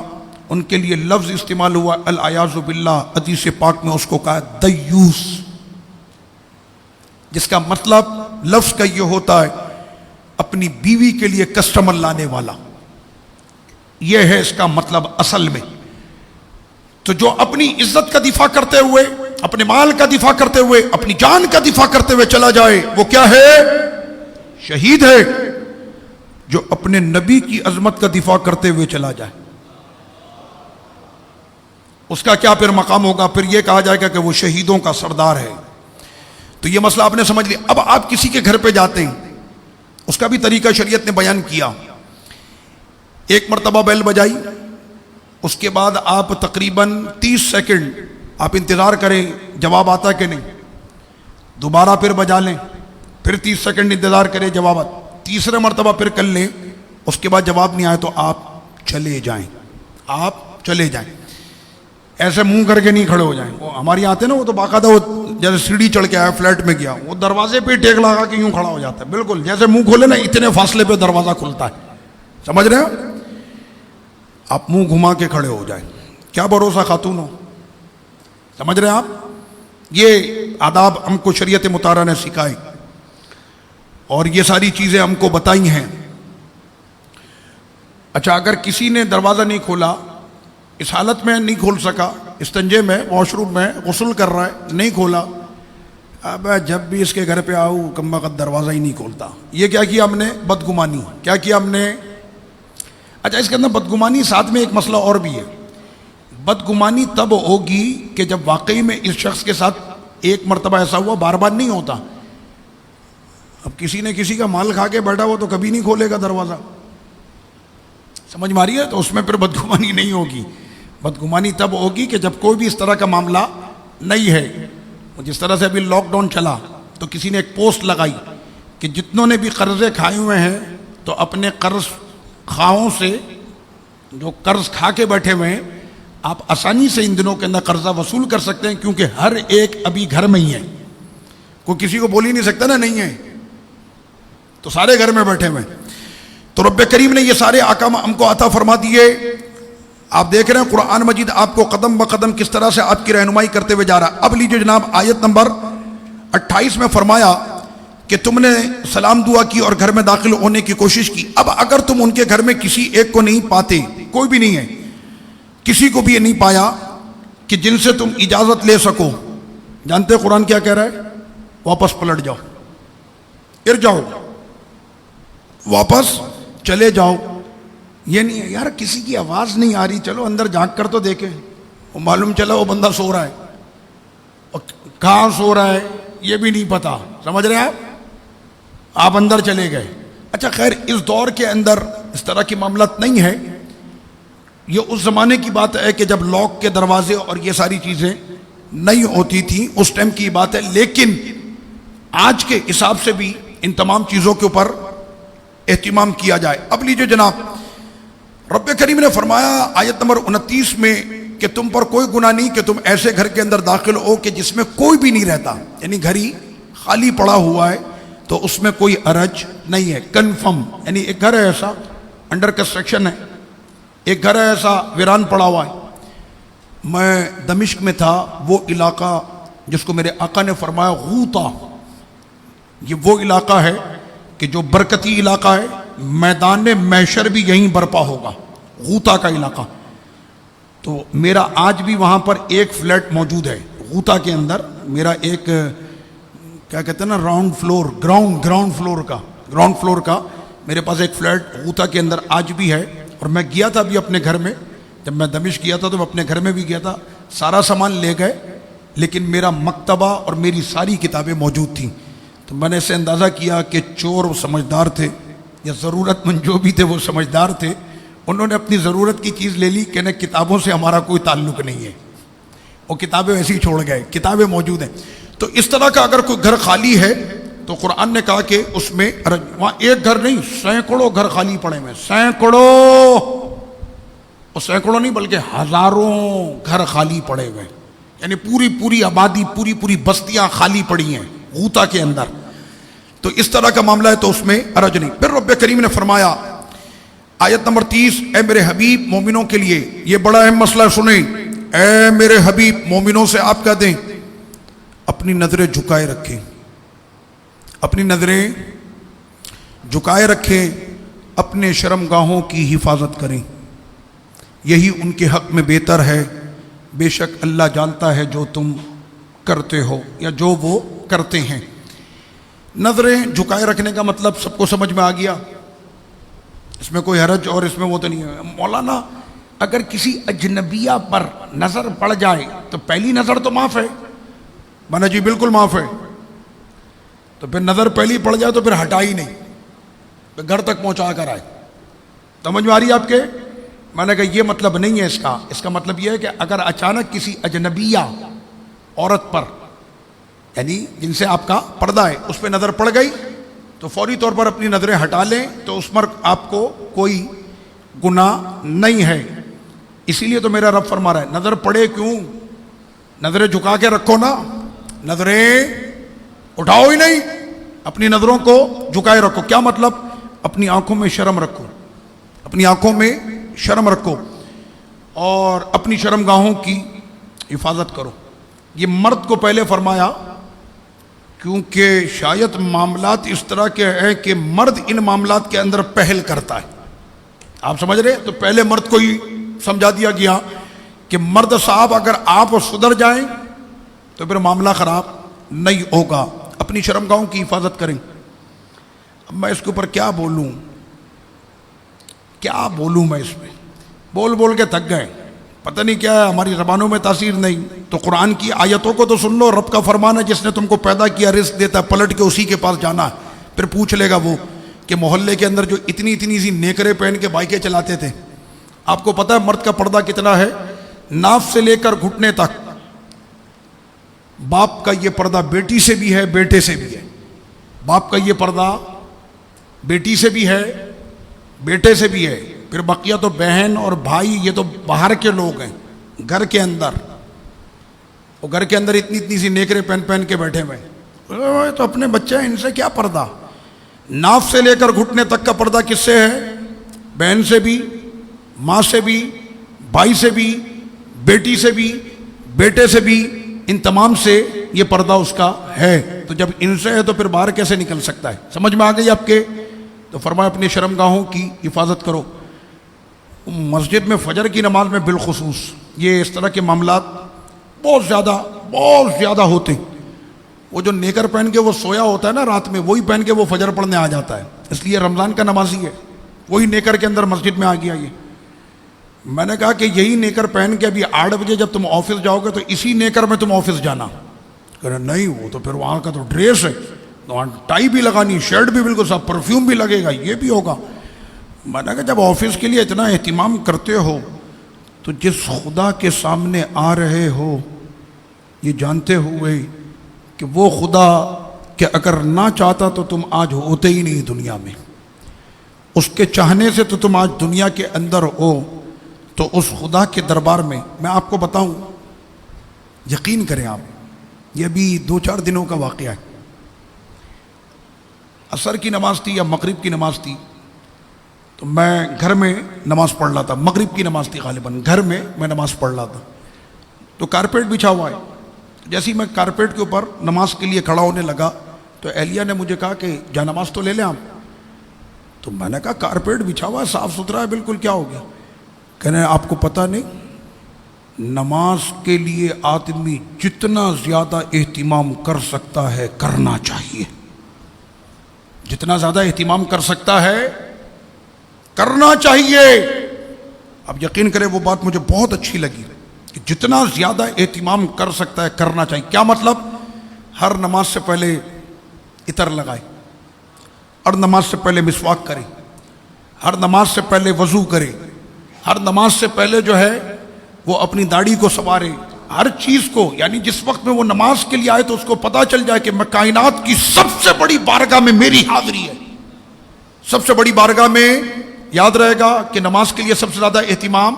ان کے لیے لفظ استعمال ہوا العیاذ باللہ. حدیث پاک میں اس کو کہا دیوس, جس کا مطلب لفظ کا یہ ہوتا ہے اپنی بیوی کے لیے کسٹمر لانے والا. یہ ہے اس کا مطلب اصل میں. تو جو اپنی عزت کا دفاع کرتے ہوئے, اپنے مال کا دفاع کرتے ہوئے, اپنی جان کا دفاع کرتے ہوئے چلا جائے, وہ کیا ہے؟ شہید ہے. جو اپنے نبی کی عظمت کا دفاع کرتے ہوئے چلا جائے اس کا کیا پھر مقام ہوگا؟ پھر یہ کہا جائے گا کہ وہ شہیدوں کا سردار ہے. تو یہ مسئلہ آپ نے سمجھ لیا. اب آپ کسی کے گھر پہ جاتے ہیں, اس کا بھی طریقہ شریعت نے بیان کیا. ایک مرتبہ بیل بجائی, اس کے بعد آپ تقریباً 30 سیکنڈ آپ انتظار کریں جواب آتا کہ نہیں. دوبارہ پھر بجا لیں, پھر 30 سیکنڈ انتظار کریں جواب آتا. تیسرے مرتبہ پھر کر لیں, اس کے بعد جواب نہیں آئے تو آپ چلے جائیں, آپ چلے جائیں. ایسے منہ کر کے نہیں کھڑے ہو جائیں. وہ ہمارے یہاں آتے نا, وہ تو باقاعدہ وہ جیسے سیڑھی چڑھ کے آیا, فلیٹ میں گیا, وہ دروازے پہ ٹیک لگا کے یوں کھڑا ہو جاتا ہے, بالکل جیسے منہ کھولے نا اتنے فاصلے پہ دروازہ کھلتا ہے. سمجھ رہے ہیں؟ آپ منہ گھما کے کھڑے ہو جائیں. کیا بھروسہ خاتون ہو. سمجھ رہے ہیں آپ؟ یہ آداب ہم کو شریعت مطہرہ نے سکھائے اور یہ ساری چیزیں ہم کو بتائی ہیں. اچھا, اگر کسی نے دروازہ نہیں کھولا, اس حالت میں نہیں کھول سکا, استنجے میں, واش روم میں غسل کر رہا ہے, نہیں کھولا, اب جب بھی اس کے گھر پہ آؤ کم بخت دروازہ ہی نہیں کھولتا, یہ کیا کیا ہم نے؟ بدگمانی. کیا کیا ہم نے؟ اچھا, اس کے اندر بدگمانی ساتھ میں ایک مسئلہ اور بھی ہے. بدگمانی تب ہوگی کہ جب واقعی میں اس شخص کے ساتھ ایک مرتبہ ایسا ہوا, بار بار نہیں ہوتا. اب کسی نے کسی کا مال کھا کے بیٹھا ہو تو کبھی نہیں کھولے گا دروازہ. سمجھ میں آ رہی ہے؟ تو اس میں پھر بدگمانی نہیں ہوگی. بدگمانی تب ہوگی کہ جب کوئی بھی اس طرح کا معاملہ نہیں ہے. جس طرح سے ابھی لاک ڈاؤن چلا تو کسی نے ایک پوسٹ لگائی کہ جتنوں نے بھی قرضے کھائے ہوئے ہیں تو اپنے قرض خواہوں سے, جو قرض کھا کے بیٹھے ہوئے ہیں, آپ آسانی سے ان دنوں کے اندر قرضہ وصول کر سکتے ہیں, کیونکہ ہر ایک ابھی گھر میں ہی ہے. کوئی کسی کو بول ہی نہیں سکتا نا نہیں ہے, تو سارے گھر میں بیٹھے ہوئے. تو رب کریم نے یہ سارے احکام ہم کو عطا فرما دیے. آپ دیکھ رہے ہیں قرآن مجید آپ کو قدم بقدم کس طرح سے آپ کی رہنمائی کرتے ہوئے جا رہا ہے۔ اب لیجیے جناب آیت نمبر 28 میں فرمایا کہ تم نے سلام دعا کی اور گھر میں داخل ہونے کی کوشش کی۔ اب اگر تم ان کے گھر میں کسی ایک کو نہیں پاتے، کوئی بھی نہیں ہے، کسی کو بھی یہ نہیں پایا کہ جن سے تم اجازت لے سکو، جانتے قرآن کیا کہہ رہا ہے؟ واپس پلٹ جاؤ، ارجعو، واپس چلے جاؤ۔ یہ نہیں ہے یار کسی کی آواز نہیں آ رہی، چلو اندر جھانک کر تو دیکھیں، وہ معلوم چلا وہ بندہ سو رہا ہے، اور کہاں سو رہا ہے یہ بھی نہیں پتا، سمجھ رہے ہیں آپ اندر چلے گئے۔ اچھا خیر، اس دور کے اندر اس طرح کی معاملات نہیں ہے، یہ اس زمانے کی بات ہے کہ جب لاک کے دروازے اور یہ ساری چیزیں نہیں ہوتی تھیں، اس ٹائم کی بات ہے، لیکن آج کے حساب سے بھی ان تمام چیزوں کے اوپر اہتمام کیا جائے۔ اب لیجیے جناب، رب کریم نے فرمایا آیت نمبر 29 میں کہ تم پر کوئی گناہ نہیں کہ تم ایسے گھر کے اندر داخل ہو کہ جس میں کوئی بھی نہیں رہتا، یعنی گھر ہی خالی پڑا ہوا ہے تو اس میں کوئی حرج نہیں ہے۔ کنفرم، یعنی ایک گھر ہے ایسا انڈر کنسٹرکشن ہے، ایک گھر ہے ایسا ویران پڑا ہوا ہے۔ میں دمشق میں تھا، وہ علاقہ جس کو میرے آقا نے فرمایا غوطہ، یہ وہ علاقہ ہے کہ جو برکتی علاقہ ہے، میدان محشر بھی یہیں برپا ہوگا، غوطہ کا علاقہ۔ تو میرا آج بھی وہاں پر ایک فلیٹ موجود ہے غوطہ کے اندر، میرا ایک کیا کہتے ہیں نا گراؤنڈ فلور کا میرے پاس ایک فلیٹ غوطہ کے اندر آج بھی ہے۔ اور میں گیا تھا ابھی اپنے گھر میں، جب میں دمشق گیا تھا تو میں اپنے گھر میں بھی گیا تھا، سارا سامان لے گئے لیکن میرا مکتبہ اور میری ساری کتابیں موجود تھیں۔ تو میں نے اسے اندازہ کیا کہ چور وہ سمجھدار تھے، یا ضرورت مند جو بھی تھے وہ سمجھدار تھے، انہوں نے اپنی ضرورت کی چیز لے لی کہ نہ کتابوں سے ہمارا کوئی تعلق نہیں ہے، وہ کتابیں ایسے ہی چھوڑ گئے، کتابیں موجود ہیں۔ تو اس طرح کا اگر کوئی گھر خالی ہے تو قرآن نے کہا کہ اس میں وہاں ایک گھر نہیں، سینکڑوں گھر خالی پڑے ہوئے، سینکڑوں نہیں بلکہ ہزاروں گھر خالی پڑے ہوئے، یعنی پوری آبادی، پوری بستیاں خالی پڑی ہیں غوطہ کے اندر۔ تو اس طرح کا معاملہ ہے تو اس میں حرج نہیں۔ پھر رب کریم نے فرمایا آیت نمبر 30، اے میرے حبیب مومنوں کے لیے یہ بڑا اہم مسئلہ سنیں، اے میرے حبیب مومنوں سے آپ کہہ دیں اپنی نظریں جھکائے رکھیں، اپنی نظریں جھکائے رکھیں، اپنے شرمگاہوں کی حفاظت کریں، یہی ان کے حق میں بہتر ہے، بے شک اللہ جانتا ہے جو تم کرتے ہو یا جو وہ کرتے ہیں۔ نظریں جھکائے رکھنے کا مطلب سب کو سمجھ میں آ گیا، اس میں کوئی حرج اور اس میں وہ تو نہیں ہے۔ مولانا اگر کسی اجنبیہ پر نظر پڑ جائے تو پہلی نظر تو معاف ہے، میں نے جی بالکل معاف ہے، تو پھر نظر پہلی پڑ جائے تو پھر ہٹا ہی نہیں، پھر گھر تک پہنچا کر آئے۔ سمجھ میں آ رہی ہے آپ کے؟ میں نے کہا یہ مطلب نہیں ہے اس کا مطلب یہ ہے کہ اگر اچانک کسی اجنبیہ عورت پر، یعنی جن سے آپ کا پردہ ہے، اس پہ نظر پڑ گئی تو فوری طور پر اپنی نظریں ہٹا لیں، تو اس پر آپ کو کوئی گناہ نہیں ہے۔ اسی لیے تو میرا رب فرما رہا ہے نظر پڑے کیوں، نظریں جھکا کے رکھو نا، نظریں اٹھاؤ ہی نہیں، اپنی نظروں کو جھکائے رکھو۔ کیا مطلب؟ اپنی آنکھوں میں شرم رکھو، اپنی آنکھوں میں شرم رکھو اور اپنی شرمگاہوں کی حفاظت کرو۔ یہ مرد کو پہلے فرمایا کیونکہ شاید معاملات اس طرح کے ہیں کہ مرد ان معاملات کے اندر پہل کرتا ہے، آپ سمجھ رہے؟ تو پہلے مرد کو ہی سمجھا دیا گیا کہ مرد صاحب اگر آپ سدھر جائیں تو پھر معاملہ خراب نہیں ہوگا، اپنی شرمگاہوں کی حفاظت کریں۔ اب میں اس کے اوپر کیا بولوں میں اس میں بول کے تھک گئے، پتہ نہیں کیا ہے، ہماری زبانوں میں تاثیر نہیں۔ تو قرآن کی آیتوں کو تو سن لو، رب کا فرمان ہے جس نے تم کو پیدا کیا رزق دیتا ہے، پلٹ کے اسی کے پاس جانا ہے۔ پھر پوچھ لے گا وہ کہ محلے کے اندر جو اتنی سی نیکرے پہن کے بائکیں چلاتے تھے، آپ کو پتہ ہے مرد کا پردہ کتنا ہے؟ ناف سے لے کر گھٹنے تک۔ باپ کا یہ پردہ بیٹی سے بھی ہے، بیٹے سے بھی ہے، باپ کا یہ پردہ بیٹی سے بھی ہے، بیٹے سے بھی ہے، پھر بقیہ تو بہن اور بھائی یہ تو باہر کے لوگ ہیں، گھر کے اندر وہ گھر کے اندر اتنی سی نیکرے پہن کے بیٹھے ہوئے، تو اپنے بچے ہیں، ان سے کیا پردہ؟ ناف سے لے کر گھٹنے تک کا پردہ کس سے ہے؟ بہن سے بھی، ماں سے بھی، بھائی سے بھی، بیٹی سے بھی، بیٹے سے بھی، ان تمام سے یہ پردہ اس کا ہے۔ تو جب ان سے ہے تو پھر باہر کیسے نکل سکتا ہے؟ سمجھ میں آ گئی آپ کے؟ تو فرمایا اپنی شرمگاہوں کی حفاظت کرو۔ مسجد میں فجر کی نماز میں بالخصوص یہ اس طرح کے معاملات بہت زیادہ ہوتے ہیں۔ وہ جو نیکر پہن کے وہ سویا ہوتا ہے نا رات میں، وہی پہن کے وہ فجر پڑھنے آ جاتا ہے، اس لیے رمضان کا نمازی ہے، وہی نیکر کے اندر مسجد میں آ گیا۔ یہ میں نے کہا کہ یہی نیکر پہن کے ابھی 8 بجے جب تم آفس جاؤ گے تو اسی نیکر میں تم آفس جانا۔ کہہ رہے نہیں، وہ تو پھر وہاں کا تو ڈریس ہے، وہاں ٹائی بھی لگانی، شرٹ بھی بالکل صاف، پرفیوم بھی لگے گا، یہ بھی ہوگا۔ میں نے کہا جب آفس کے لیے اتنا اہتمام کرتے ہو تو جس خدا کے سامنے آ رہے ہو یہ جانتے ہوئے کہ وہ خدا کہ اگر نہ چاہتا تو تم آج ہوتے ہی نہیں دنیا میں، اس کے چاہنے سے تو تم آج دنیا کے اندر ہو، تو اس خدا کے دربار میں آپ کو بتاؤں، یقین کریں آپ، یہ بھی 2-4 دنوں کا واقعہ ہے۔ عصر کی نماز تھی یا مغرب کی نماز تھی، تو میں گھر میں نماز پڑھ رہا تھا، مغرب کی نماز تھی غالباً، گھر میں نماز پڑھ رہا تھا، تو کارپیٹ بچھا ہوا ہے۔ جیسے ہی میں کارپیٹ کے اوپر نماز کے لیے کھڑا ہونے لگا تو اہلیہ نے مجھے کہا کہ جا نماز تو لے لیں آپ۔ تو میں نے کہا کارپیٹ بچھا ہوا ہے، صاف ستھرا ہے بالکل، کیا ہو گیا؟ کہنے آپ کو پتہ نہیں، نماز کے لیے آدمی جتنا زیادہ اہتمام کر سکتا ہے کرنا چاہیے، جتنا زیادہ اہتمام کر سکتا ہے کرنا چاہیے۔ اب یقین کرے وہ بات مجھے بہت اچھی لگی کہ جتنا زیادہ اہتمام کر سکتا ہے کرنا چاہیے۔ کیا مطلب؟ ہر نماز سے پہلے عطر لگائے، ہر نماز سے پہلے مسواک کرے، ہر نماز سے پہلے وضو کرے، ہر نماز سے پہلے جو ہے وہ اپنی داڑھی کو سنوارے، ہر چیز کو، یعنی جس وقت میں وہ نماز کے لیے آئے تو اس کو پتہ چل جائے کہ میں کائنات کی سب سے بڑی بارگاہ میں میری حاضری ہے، سب سے بڑی بارگاہ میں یاد رہے گا کہ نماز کے لیے سب سے زیادہ اہتمام۔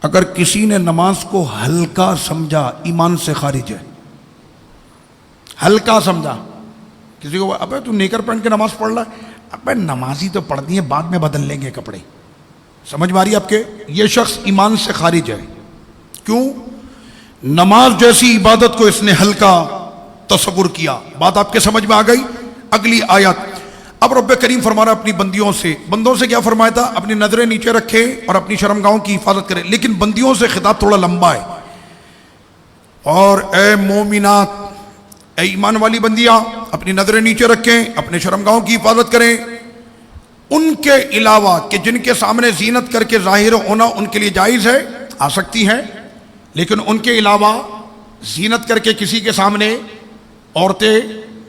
اگر کسی نے نماز کو ہلکا سمجھا ایمان سے خارج ہے، ہلکا سمجھا، کسی کو ابے تو نیکر پہن کے نماز پڑھ رہا ہے، ابے نمازی تو پڑھنی ہے، بعد میں بدل لیں گے کپڑے، سمجھ میں آ رہی ہے آپ کے؟ یہ شخص ایمان سے خارج ہے۔ کیوں؟ نماز جیسی عبادت کو اس نے ہلکا تصور کیا۔ بات آپ کے سمجھ میں آ گئی؟ اگلی آیت، اب رب کریم فرما رہا اپنی بندوں سے کیا فرمایا تھا؟ اپنی نظریں نیچے رکھیں اور اپنی شرمگاہوں کی حفاظت کریں، لیکن بندیوں سے خطاب تھوڑا لمبا ہے۔ اور اے مومنات، اے ایمان والی بندیاں، اپنی نظریں نیچے رکھیں، اپنے شرمگاہوں کی حفاظت کریں، ان کے علاوہ کہ جن کے سامنے زینت کر کے ظاہر ہونا ان کے لیے جائز ہے، آ سکتی ہیں، لیکن ان کے علاوہ زینت کر کے کسی کے سامنے عورتیں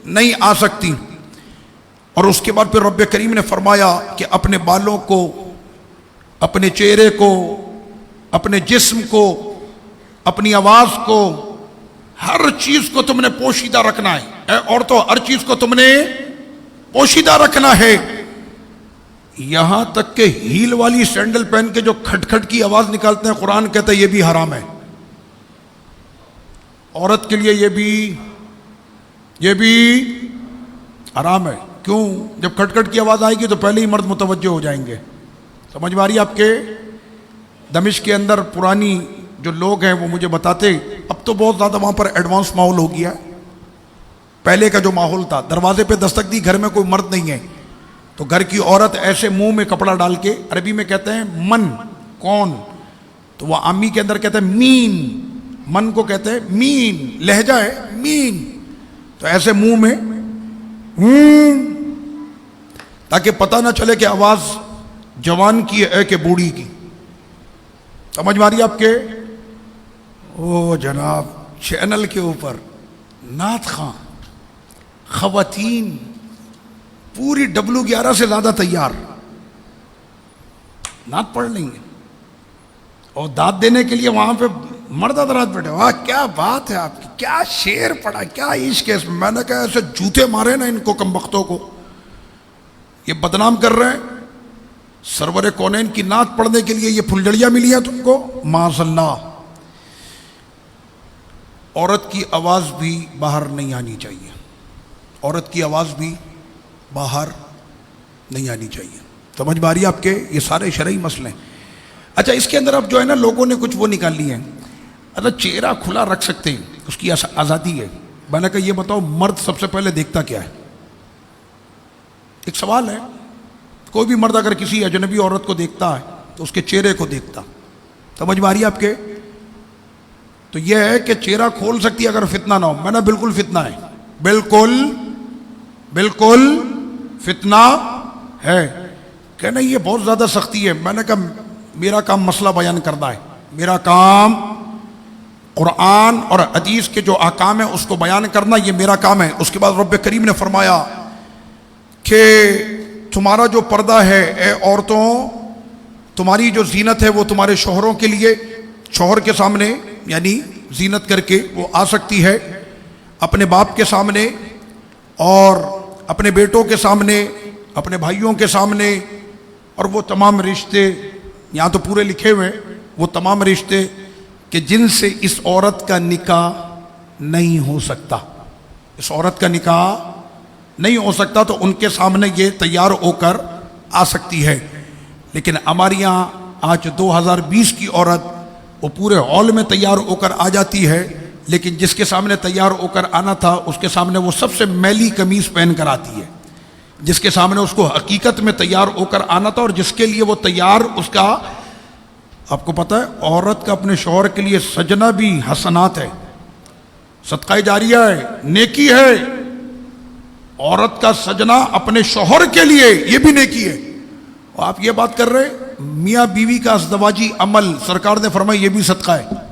نہیں آ سکتی۔ اور اس کے بعد پھر رب کریم نے فرمایا کہ اپنے بالوں کو، اپنے چہرے کو، اپنے جسم کو، اپنی آواز کو، ہر چیز کو تم نے پوشیدہ رکھنا ہے۔ اے عورتوں، ہر چیز کو تم نے پوشیدہ رکھنا ہے، یہاں تک کہ ہیل والی سینڈل پہن کے جو کھٹ کھٹ کی آواز نکالتے ہیں، قرآن کہتا ہے یہ بھی حرام ہے۔ عورت کے لیے یہ بھی حرام ہے۔ کیوں؟ جب کھٹ کھٹ کی آواز آئے گی تو پہلے ہی مرد متوجہ ہو جائیں گے۔ سمجھ میں آ رہی ہے آپ کے؟ دمشق کے اندر پرانی جو لوگ ہیں وہ مجھے بتاتے، اب تو بہت زیادہ وہاں پر ایڈوانس ماحول ہو گیا ہے، پہلے کا جو ماحول تھا، دروازے پہ دستک دی، گھر میں کوئی مرد نہیں ہے تو گھر کی عورت ایسے منہ میں کپڑا ڈال کے، عربی میں کہتے ہیں من، کون، تو وہ عامی کے اندر کہتے ہیں مین، من کو کہتے ہیں مین، لہجہ ہے مین، تو ایسے منہ میں تاکہ پتہ نہ چلے کہ آواز جوان کی ہے کہ بوڑھی کی۔ سمجھ میں آ رہی ہے آپ کے؟ او جناب، چینل کے اوپر نعت خواں خواتین پوری W11 سے زیادہ تیار نعت پڑھ لیں گے، اور داد دینے کے لیے وہاں پہ مرد حضرات بیٹھے، واہ کیا بات ہے آپ کی، کیا شعر پڑھا، کیا عشق ہے اس میں۔ میں نے کہا ایسے جوتے مارے نا ان کو، کمبختوں کو، یہ بدنام کر رہے ہیں۔ سرور کونین کی نعت پڑھنے کے لیے یہ پھلجڑیاں ملی ہیں تم کو، معاذ اللہ۔ عورت کی آواز بھی باہر نہیں آنی چاہیے، عورت کی آواز بھی باہر نہیں آنی چاہیے۔ سمجھ میں آ رہی ہے آپ کے؟ یہ سارے شرعی مسئلے ہیں۔ اچھا اس کے اندر اب جو ہے نا لوگوں نے کچھ وہ نکال لی ہیں، اچھا چہرہ کھلا رکھ سکتے ہیں، اس کی آزادی ہے. میں نے کہا یہ بتاؤ مرد سب سے پہلے دیکھتا کیا ہے؟ ایک سوال ہے. کوئی بھی مرد اگر کسی اجنبی عورت کو دیکھتا ہے تو اس کے چہرے کو دیکھتا. سمجھ میں آ رہی ہے آپ کے؟ تو یہ ہے کہ چہرہ کھول سکتی ہے اگر فتنہ نہ ہو. میں نے بالکل فتنہ ہے، بالکل فتنہ ہے. کہنا یہ بہت زیادہ سختی ہے. میں نے کہا میرا کام مسئلہ بیان کرنا ہے، میرا کام قرآن اور حدیث کے جو احکام ہیں اس کو بیان کرنا، یہ میرا کام ہے. اس کے بعد رب کریم نے فرمایا کہ تمہارا جو پردہ ہے اے عورتوں، تمہاری جو زینت ہے وہ تمہارے شوہروں کے لیے، شوہر کے سامنے یعنی زینت کر کے وہ آ سکتی ہے، اپنے باپ کے سامنے اور اپنے بیٹوں کے سامنے، اپنے بھائیوں کے سامنے، اور وہ تمام رشتے یہاں تو پورے لکھے ہوئے، وہ تمام رشتے کہ جن سے اس عورت کا نکاح نہیں ہو سکتا، اس عورت کا نکاح نہیں ہو سکتا، تو ان کے سامنے یہ تیار ہو کر آ سکتی ہے. لیکن ہمارے یہاں آج 2020 کی عورت وہ پورے ہال میں تیار ہو کر آ جاتی ہے، لیکن جس کے سامنے تیار ہو کر آنا تھا اس کے سامنے وہ سب سے میلی قمیص پہن کر آتی ہے. جس کے سامنے اس کو حقیقت میں تیار ہو کر آنا تھا اور جس کے لیے وہ تیار، اس کا آپ کو پتہ ہے عورت کا اپنے شوہر کے لیے سجنا بھی حسنات ہے، صدقہ جاریہ ہے، نیکی ہے. عورت کا سجنا اپنے شوہر کے لیے یہ بھی نیکی ہے. اور آپ یہ بات کر رہے میاں بیوی کا ازدواجی عمل، سرکار نے فرمایا یہ بھی صدقہ ہے.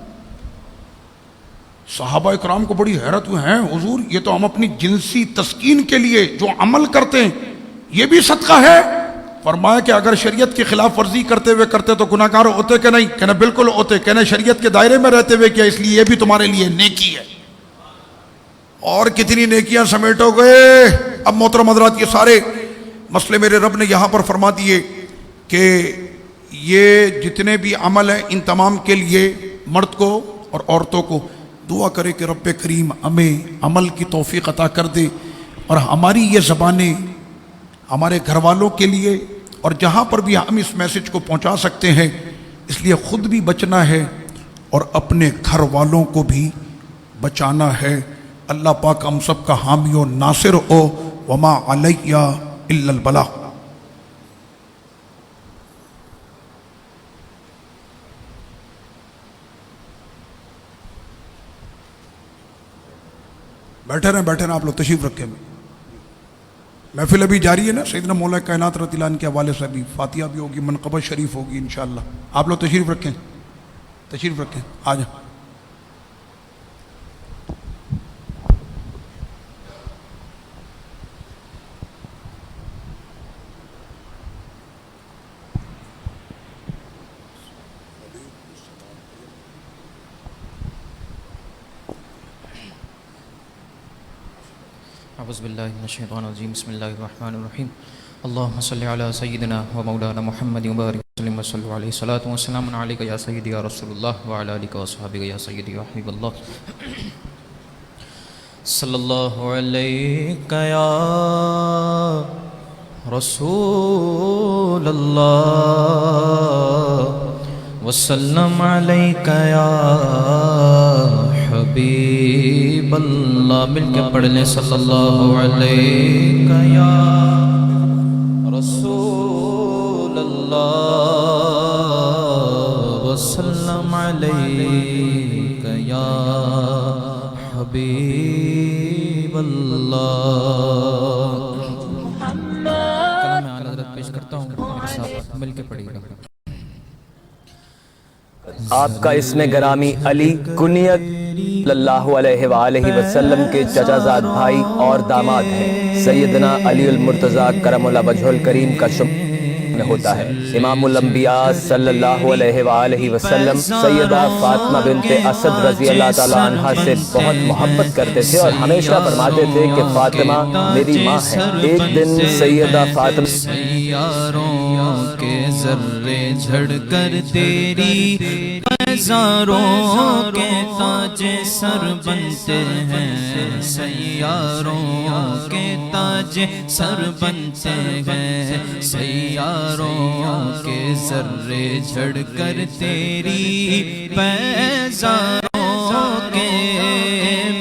صحابہ اکرام کو بڑی حیرت ہوئی، ہیں حضور یہ تو ہم اپنی جنسی تسکین کے لیے جو عمل کرتے ہیں یہ بھی صدقہ ہے؟ فرمایا کہ اگر شریعت کی خلاف ورزی کرتے ہوئے کرتے تو گناہ گار ہوتے کہ نہیں؟ کہنا بالکل ہوتے. کہنا شریعت کے دائرے میں رہتے ہوئے کیا؟ اس لیے یہ بھی تمہارے لیے نیکی ہے. اور کتنی نیکیاں سمیٹو گئے. اب محترم حضرات یہ سارے مسئلے میرے رب نے یہاں پر فرما دیے کہ یہ جتنے بھی عمل ہیں ان تمام کے لیے مرد کو اور عورتوں کو دعا کرے کہ رب کریم ہمیں عمل کی توفیق عطا کر دے، اور ہماری یہ زبانیں ہمارے گھر والوں کے لیے اور جہاں پر بھی ہم اس میسج کو پہنچا سکتے ہیں، اس لیے خود بھی بچنا ہے اور اپنے گھر والوں کو بھی بچانا ہے. اللہ پاک ہم سب کا حامی و ناصر ہو. وما علیہ الا البلاغ. بیٹھے رہیں آپ لوگ تشریف رکھیں. محفل ابھی جاری ہے نا، سیدنا مولا کائنات رضی اللہ عنہ کے حوالے سے ابھی فاتحہ بھی ہوگی، منقبت شریف ہوگی انشاءاللہ. آپ لوگ تشریف رکھیں آ جائیں. اعوذ باللہ من الشیطان الرجیم. بسم اللہ الرحمن الرحیم. اللہم صلی علی سیدنا و مولانا محمد وبارک وسلم وصلی علیہ الصلاۃ والسلام علیک یا سیدی یا رسول اللہ وعلی آلک واصحابک یا سیدی یا حبیب اللہ. صلی اللہ علیک یا رسول اللہ وسلم علیک یا حبیب اللہ. مل کے پڑھ لیں صلی اللہ علیہ یا رسول اللہ وسلم علیہ یا حبیب اللہ. کلام اعلیٰ حضرت پیش کرتا ہوں، میرے ساتھ مل کے پڑھیے گا. آپ کا اسم گرامی علی کنیت صلی اللہ علیہ وآلہ وسلم کے چچا زاد بھائی اور داماد ہیں. سیدنا علی المرتضیٰ کرم اللہ وجہ الکریم کا شمار ہوتا ہے. امام الانبیاء صلی اللہ علیہ وآلہ وسلم سیدہ فاطمہ بنت اسد رضی اللہ تعالی عنہ سے بہت محبت کرتے تھے اور ہمیشہ فرماتے تھے کہ فاطمہ میری ماں ہے. ایک دن سیدہ فاطمہ سیاروں کے ذرے جھڑ کر تیری پیزاروں کے تاج سر بنتے ہیں، سیاروں کے تاج سر بنتے ہیں، سیاروں کے ذرے جھڑ کر تیری پیزاروں کے،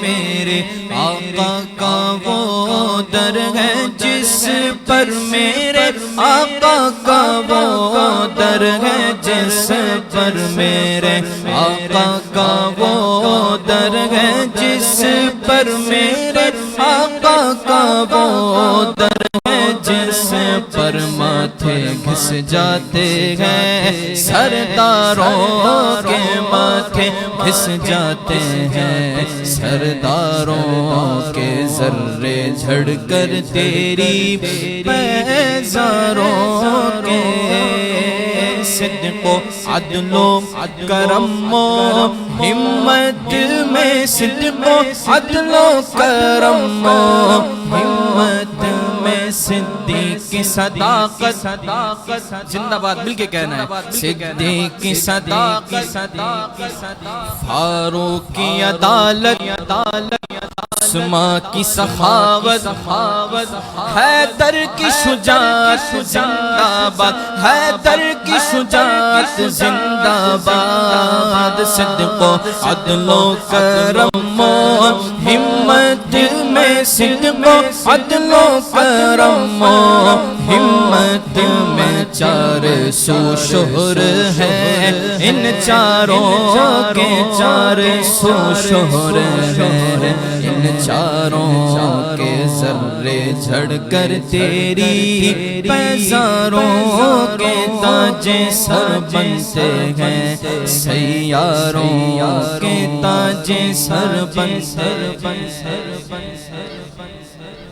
میرے آقا کا وہ در ہے جس پر میرے آقا کا وہ در ہے جس پر میرے آقا کا وہ در ہے جس پر میرے آقا کا وہ در ہے جس پر ماتھے گھس جاتے ہیں سرداروں کے ماتھے گھس جاتے ہیں سرداروں کے ذرے جھڑ کر تیری پیزاروں کے، صدق و عدل و کرم و ہمت میں، صدق و عدل و کرم و ہمت میں، صدیق کی صداقت، زندہ باد مل کے کہنا ہے، صدیق کی صداقت، فاروق کی عدالت، عثمان کی سخاوت، حیدر کی شجاعت زندہ باد، حیدر کی شجاعت زندہ باد، صدق و عدل و کرم و ہمت میں، صدق و عدل و کرم و ہمت میں، چار سو شہر ہے ان چاروں کے، چار سو شہر ہے ان چاروں کے ذرے جھڑ کر تیری پیزاروں کے تاج سر بنتے ہیں، سیاروں کے تاج سر بنتے ہیں،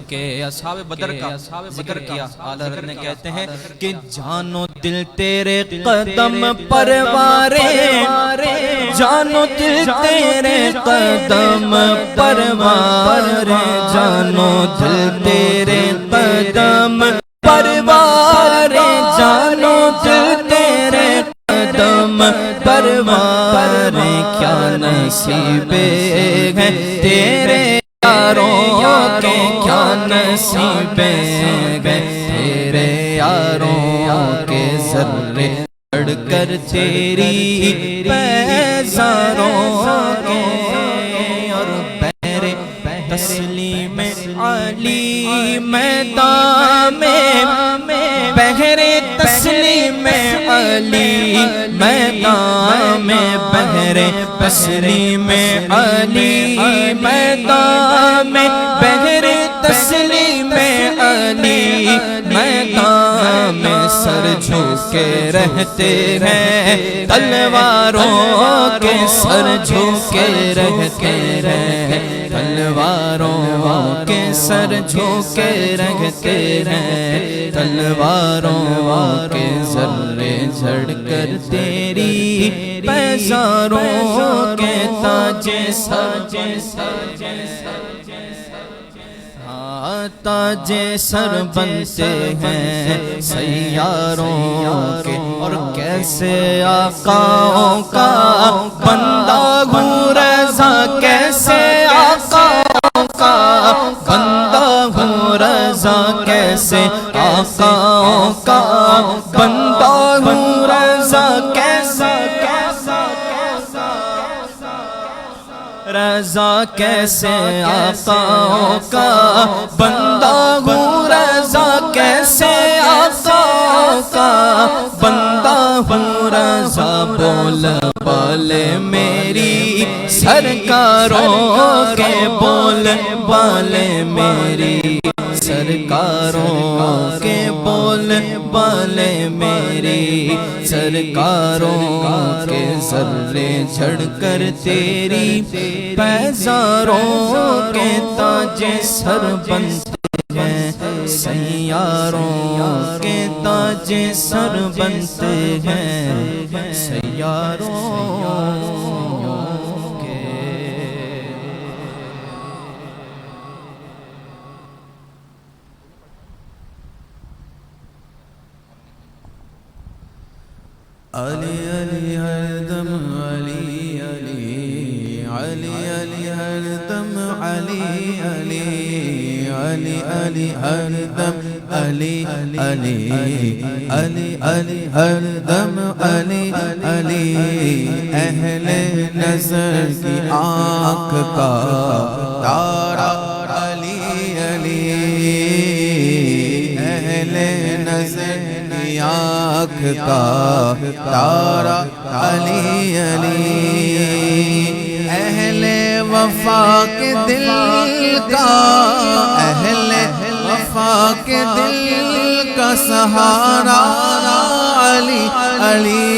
کہ اصحاب بدر کا ذکر کیا اعلیٰ حضرت نے کہتے ہیں کہ جان و دل تیرے قدم پروارے، جان و دل تیرے قدم پروارے، جان و دل تیرے قدم پروارے، جان و دل تیرے قدم پروارے، کیا نصیب ہے تیرے یاروں کے، کیا نصیب ہے تیرے یاروں کے ذرے جھڑ کر تیری پیزاروں کے، اور بہر تسلیم علی میدان میں، بہر تسلیم علی میدان میں، بہر تسلیم علی میدان میں، بہر تسلیم علی میدان میں، سر جھکے رہتے ہیں تلواروں کے، سر جھکے رہتے ہیں تلواروں کے، سر جھکے رہتے ہیں تلواروں کے، ذرے جھڑ کر تیری پیزاروں کے تاج سر، تاج سر بنتے ہیں سیاروں کے، اور کیسے آقاؤں کا بندہ ہوں رضا، کیسے آقاؤں کا بندہ ہوں رضا، کیسے آقاؤں کا بندہ ہوں رضا، کیسا رضا، کیسے آقاؤں کا بندہ ہوں رضا، کیسے آقاؤں کا بندہ ہوں رضا، بول بالے میری سرکاروں کے، بول بالے میری سرکاروں کے، بول بالے میری سرکاروں کے، ذرے جھڑ کر تیری پیزاروں کے تاج سر بنتے ہیں، سیاروں کے تاج سر بنتے ہیں، سیاروں کے۔ علی علی ہر دم علی علی علی ہر دم علی علی علی علی ہر دم علی علی اہل نظر کی آنکھ کا تارا علی علی اہل نظر کی آنکھ کا تارا علی علی اہل وفا کے دل کا اہل وفا کے دل کا سہارا علی علی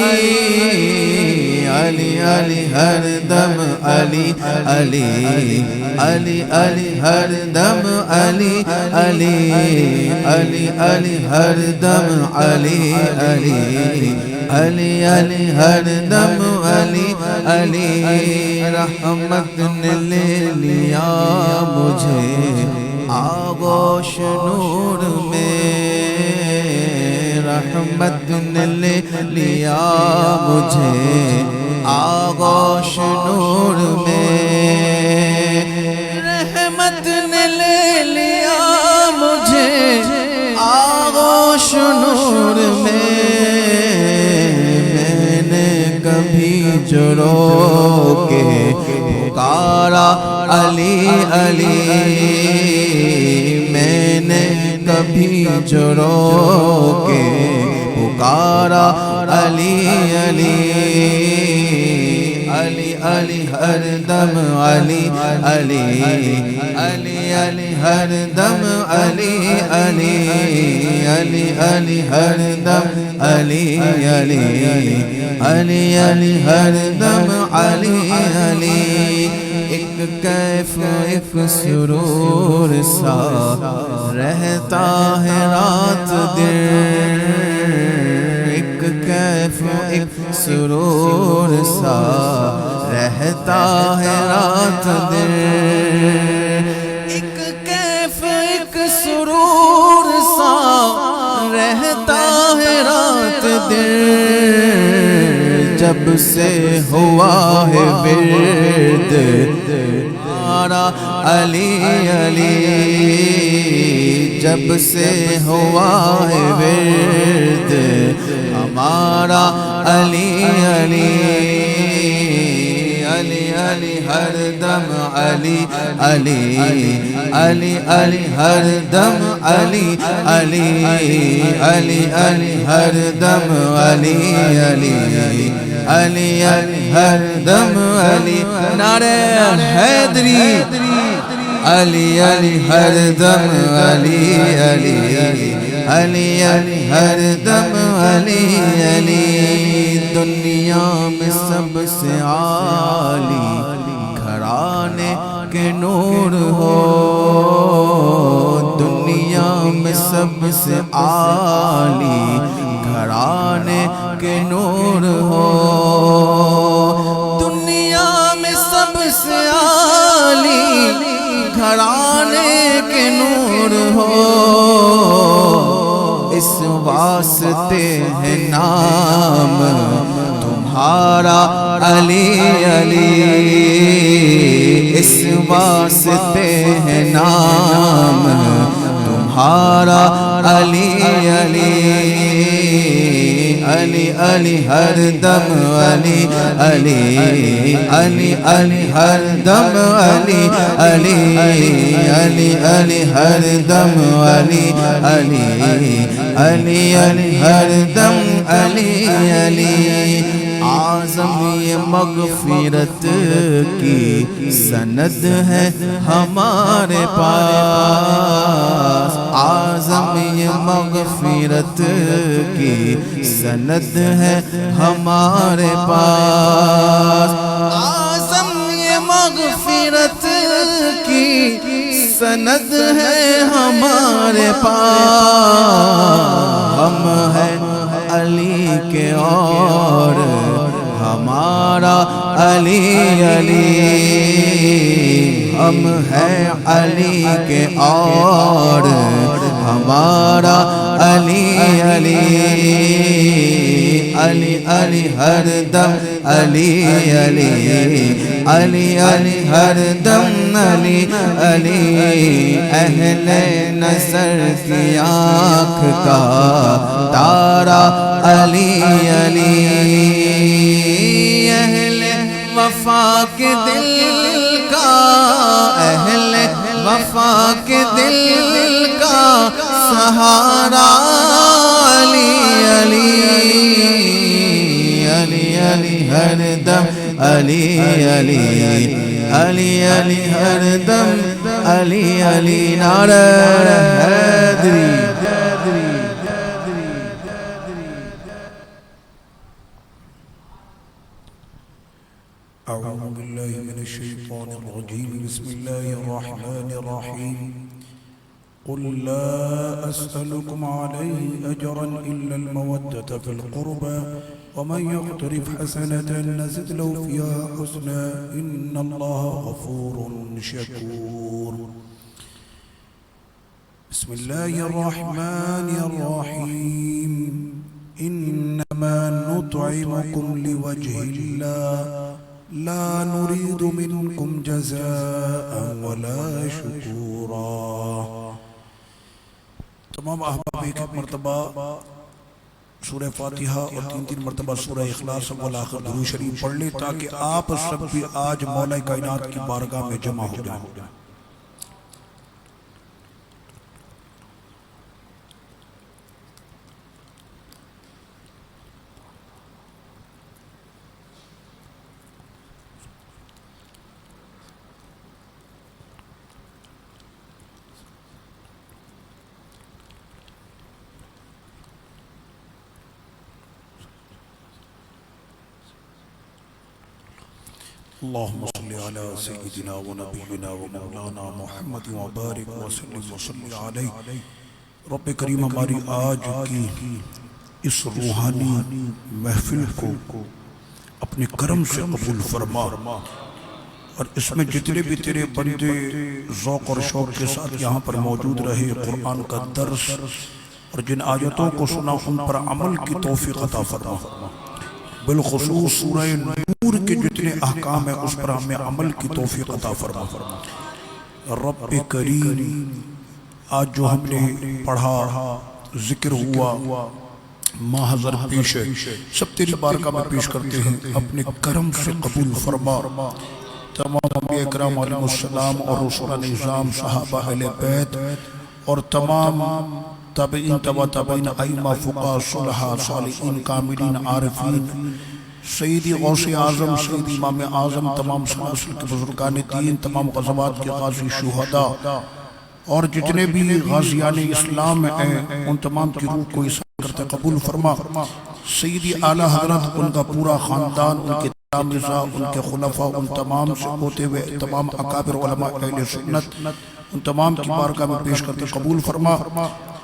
علی علی ہر دم علی علی علی علی ہر دم علی علی علی علی ہر دم علی علی علی علی ہر دم علی علی رحمت نے لے لیا مجھے آغوش نور میں رحمت نے لے لیا مجھے آغوش نور میں رحمت نے لے لیا مجھے آغوش نور میں میں نے کبھی جو رو کے پکارا علی علی میں نے کبھی جو رو کے پکارا علی علی علی علی ہر دم علی علی علی علی ہر دم علی علی علی علی ہر دم علی علی علی علی ہر دم علی علی ایک کیف ایک سرور سا رہتا ہے رات دن ایک کیف ایک سرور سا رہتا ہے رات دن ایک کیف ایک سرور سا رہتا ہے رات دن جب سے ہوا ہے ورد ہمارا علی علی جب سے ہوا ہے ورد ہمارا علی علی علی علی ہر دم علی علی علی علی ہر دم علی علی علی علی ہر دم علی علی علی علی ہر دم علی نعرہ حیدری علی علی ہر دم علی علی علی علی ہر دم علی علی دنیا میں سب سے عالی گھرانے کے نور ہو دنیا میں سب سے عالی گھرانے کے نور ہو دنیا میں سب سے عالی گھرانے کے نور ہو اس واسطے ہے نام تمہارا علی علی اس واسطے ہے نام تمہارا علی علی علی علی ہر دم علی علی علی علی ہر دم علی علی علی علی ہر دم علی علی علی علی ہر دم علی علی اعظم یہ مغفرت کی سند ہے ہمارے پاس اعظم یہ مغفرت کی سند ہے ہمارے پاس اعظم یہ مغفرت کی سند ہے ہمارے پاس ہم ہیں علی کے اور ہمارا علی علی ہم ہیں علی کے اور ہمارا علی علی علی علی ہر دم علی علی علی علی ہر دم علی علی اہل نظر کی آنکھ کا تارا علی علی اہل وفا کے دل کا اہل وفا کے دل کا سہارا علی علی علی علی ہر دم علی علی علی علی ہر دم علی علی نعرہ حیدری أعوذ بالله من الشيطان الرجيم بسم الله الرحمن الرحيم قل لا أسألكم عليه أجرا إلا المودة في القربى ومن يقترف حسنة نزد له فيها حسنا إن الله غفور شكور بسم الله الرحمن الرحيم إنما نطعمكم لوجه الله لا نريد منكم جزاء ولا شكورا تمام احباب ایک ایک مرتبہ سورہ فاتحہ اور تین تین مرتبہ سورہ اخلاص والآخر درود شریف پڑھ لیں تاکہ آپ سب بھی آج مولا کائنات کی بارگاہ میں جمع ہو جائیں. اللهم صل على سيدنا ونبينا ومولانا محمد وبارك وسلم وصل علیہ. رب کریم ہماری آج کی اس روحانی محفل کو اپنے کرم سے قبول فرما اور اس میں جتنے بھی تیرے بندے ذوق اور شوق کے ساتھ یہاں پر موجود رہے قرآن کا درس اور جن آیتوں کو سنا ان پر عمل کی توفیق عطا فرما. بالخصوص سورہ نور کے جتنے احکام ہیں اس پر ہمیں عمل کی توفیق عطا فرما. رب کریم آج جو ہم نے پڑھا ذکر ہوا محضر پیش ہے سب تیری بارگاہ میں پیش کرتے ہیں اپنے کرم سے قبول فرما. تمام انبیاء اکرام علیہ السلام اور رسول نظام صحابہ اہل بیت اور تمام تابعین تبع تابعین ائمہ فقہاء صلحاء صالحین کاملین عارفین سیدی غوث اعظم سیدی امام اعظم تمام سلاسل کے بزرگان دین تمام غزوات کے غازی شہداء اور جتنے بھی غازیان اسلام ہیں ان تمام کی روح کو عیسیٰ کرتے قبول فرما. سیدی اعلیٰ حضرت ان کا پورا خاندان ان کے تلامذہ ان کے خلفاء ان تمام سے ہوتے ہوئے تمام اکابر علماء اہل سنت ان تمام کی بارگاہ میں پیش کرتے قبول فرما.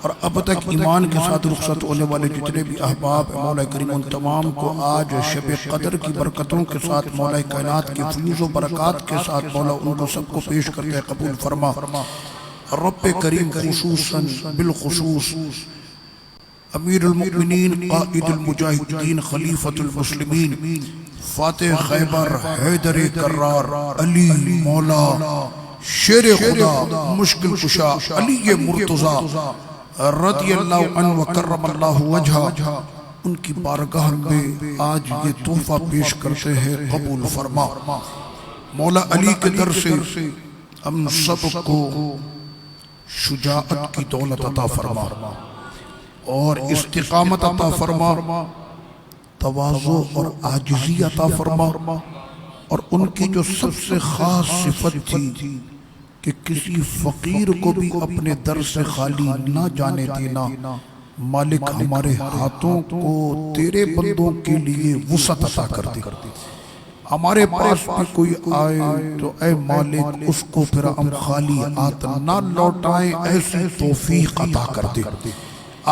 اور اب تک ایمان کے ساتھ رخصت ہونے والے جتنے بھی احباب مولا کریم ان تمام کو آج شب قدر کی برکتوں کے ساتھ مولا کائنات کی فیوز و برکات کے ساتھ مولا ان کو سب کو پیش کرتے قبول فرما. رب کریم خصوصاً بالخصوص امیر المؤمنین قائد المجاہدین خلیفۃ المسلمین فاتح خیبر حیدر کرار علی مولا شیر خدا مشکل کشا علی مرتضیٰ رضی اللہ عنہ وکرم اللہ وجہہ ان کی بارگاہ میں آج یہ تحفہ پیش کرتے ہیں قبول فرما. مولا علی کے در سے ہم سب کو شجاعت کی دولت عطا فرما اور استقامت عطا فرما تواضع اور عاجزی عطا فرما. اور ان کی جو سب سے خاص صفت تھی کہ کسی فقیر کو بھی اپنے در سے خالی نہ جانے دینا. مالک ہمارے ہاتھوں کو تیرے بندوں کے لیے وسعت عطا کر دے. ہمارے پاس بھی کوئی آئے تو اے مالک اس کو پھر ہم خالی ہاتھ نہ لوٹائیں ایسی توفیق عطا کر دے.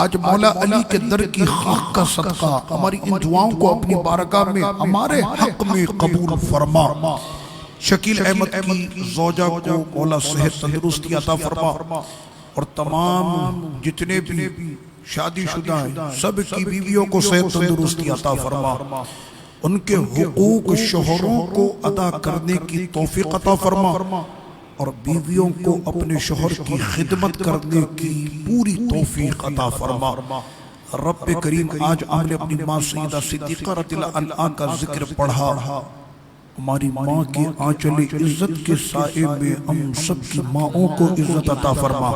آج مولا علی کے در کی خاک کا صدقہ ہماری ان دعاؤں کو اپنی بارگاہ میں ہمارے حق میں قبول فرما. شکیل احمد کی زوجہ کو مولا صحت تندرستی عطا فرما اور تمام جتنے بھی شادی شدہ ہیں سب کی بیویوں کو صحت تندرستی عطا فرما، ان کے حقوق شوہروں کو ادا کرنے کی توفیق عطا فرما، اور بیویوں کو اپنے شوہر کی خدمت کرنے کی پوری توفیق عطا فرما۔ رب کریم آج ہم نے اپنی ماں سیدہ صدیقہ رضی اللہ عنہا کا ذکر پڑھا، ہماری ماں کے آنچل عزت کے سائے میں ہم سب کی ماؤں کو عزت عطا فرما۔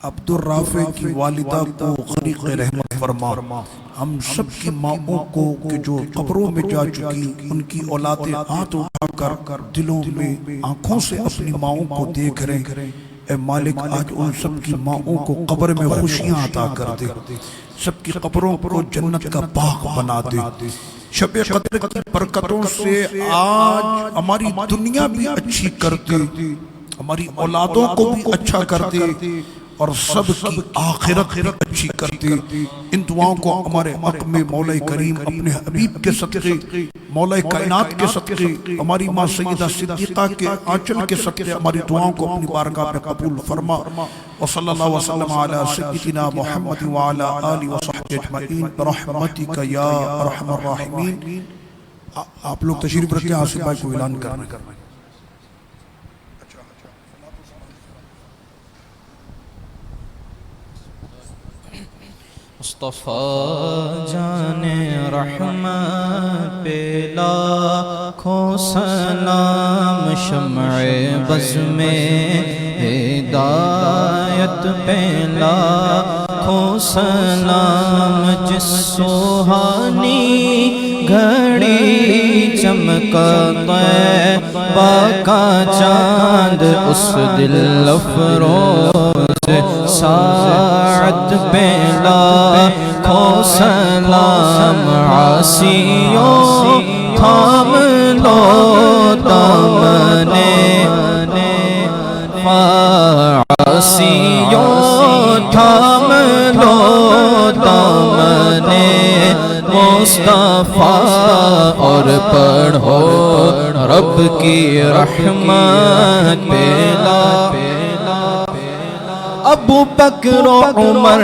عبد الرافع کی والدہ کو غریق رحمت فرما، ہم سب کی ماؤں کو کہ جو قبروں میں جا چکی ان کی اولادیں ہاتھ اٹھا کر دلوں میں آنکھوں سے اپنی ماؤں کو دیکھ رہے، اے مالک آج ان سب کی ماؤں کو قبر میں خوشیاں عطا کر دے، سب کی قبروں کو جنت کا باغ بنا دے۔ شب قدر کی برکتوں سے آج ہماری دنیا بھی اچھی کر دے، ہماری اولادوں کو بھی اچھا کر دے، اور سب کی آخرت بھی اچھی کر دے۔ ان دعاؤں کو ہمارے حق میں مولا کریم اپنے حبیب کے صدقے، مولا کائنات کے صدقے، ہماری ماں سیدہ صدیقہ کے آنچل کے صدقے ہماری دعاؤں کو اپنی بارگاہ میں قبول فرما۔ وصلی اللہ وسلم علی سیدنا محمد وعلی آلہ وصحبہ اجمعین برحمتک یا ارحم الراحمین۔ آپ لوگ تشریف رکھیں، آصف بھائی کو اعلان کرنا۔ مصطفیٰ جان رحمت پہ لاکھوں سلام، شمع بز میں ہدایت پہ لاکھوں سلام، جس سوہانی گھڑی چمکا طیبہ کا چاند، اس دل افروز ساعت پہ لاکھوں سلام، عاصیوں تھام لو دامنے، عاصیوں تھام لو دامنے مصطفیٰ، اور پڑھو رب کی رحمت پہ ابو بکر و عمر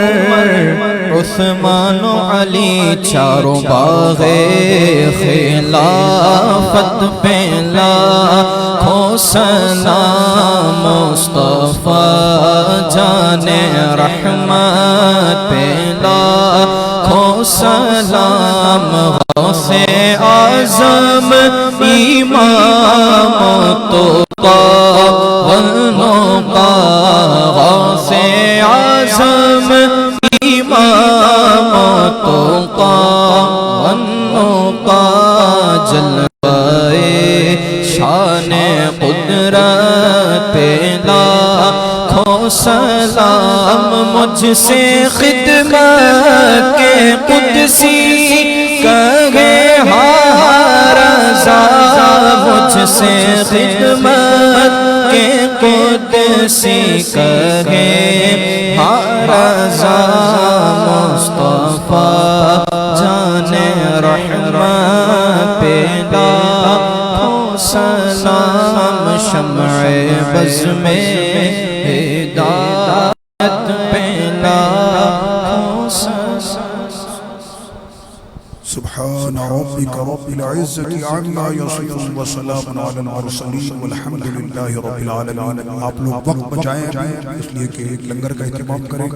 عثمان و علی، چاروں باغ خلافت پہ لاکھوں سلام، مصطفیٰ جان رحمت پہ لاکھوں سلام، غوث اعظم امام التقیٰ والنقیٰ، غوث اعظم امام التقیٰ والنقیٰ، جلوائے شان قدرت پہ لاکھوں سلام، مجھ سے خدمت کے قدسی کہے ہاں رضا، مجھ سے خدمت کے قدسی کہے ہاں رضا، مصطفیٰ جان رحمت پہ لاکھوں سلام، شمع بز میں ہدایت پہ لاکھوں سلام۔ سبحان ربک رب العزت عما یصفون وسلام علی المرسلین والحمد للہ رب العالمین۔ آپ لوگ وقت بچائیں اس لیے کہ لنگر کا اہتمام کریں،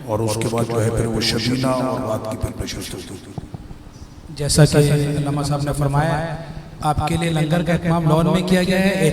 اور اس کے بعد جو ہے پھر وہ شبینہ اور رات کی پھر نشست ہوتی۔ جیسا کہ علامہ صاحب نے فرمایا آپ کے لیے لنگر کا اہتمام لون میں کیا گیا ہے۔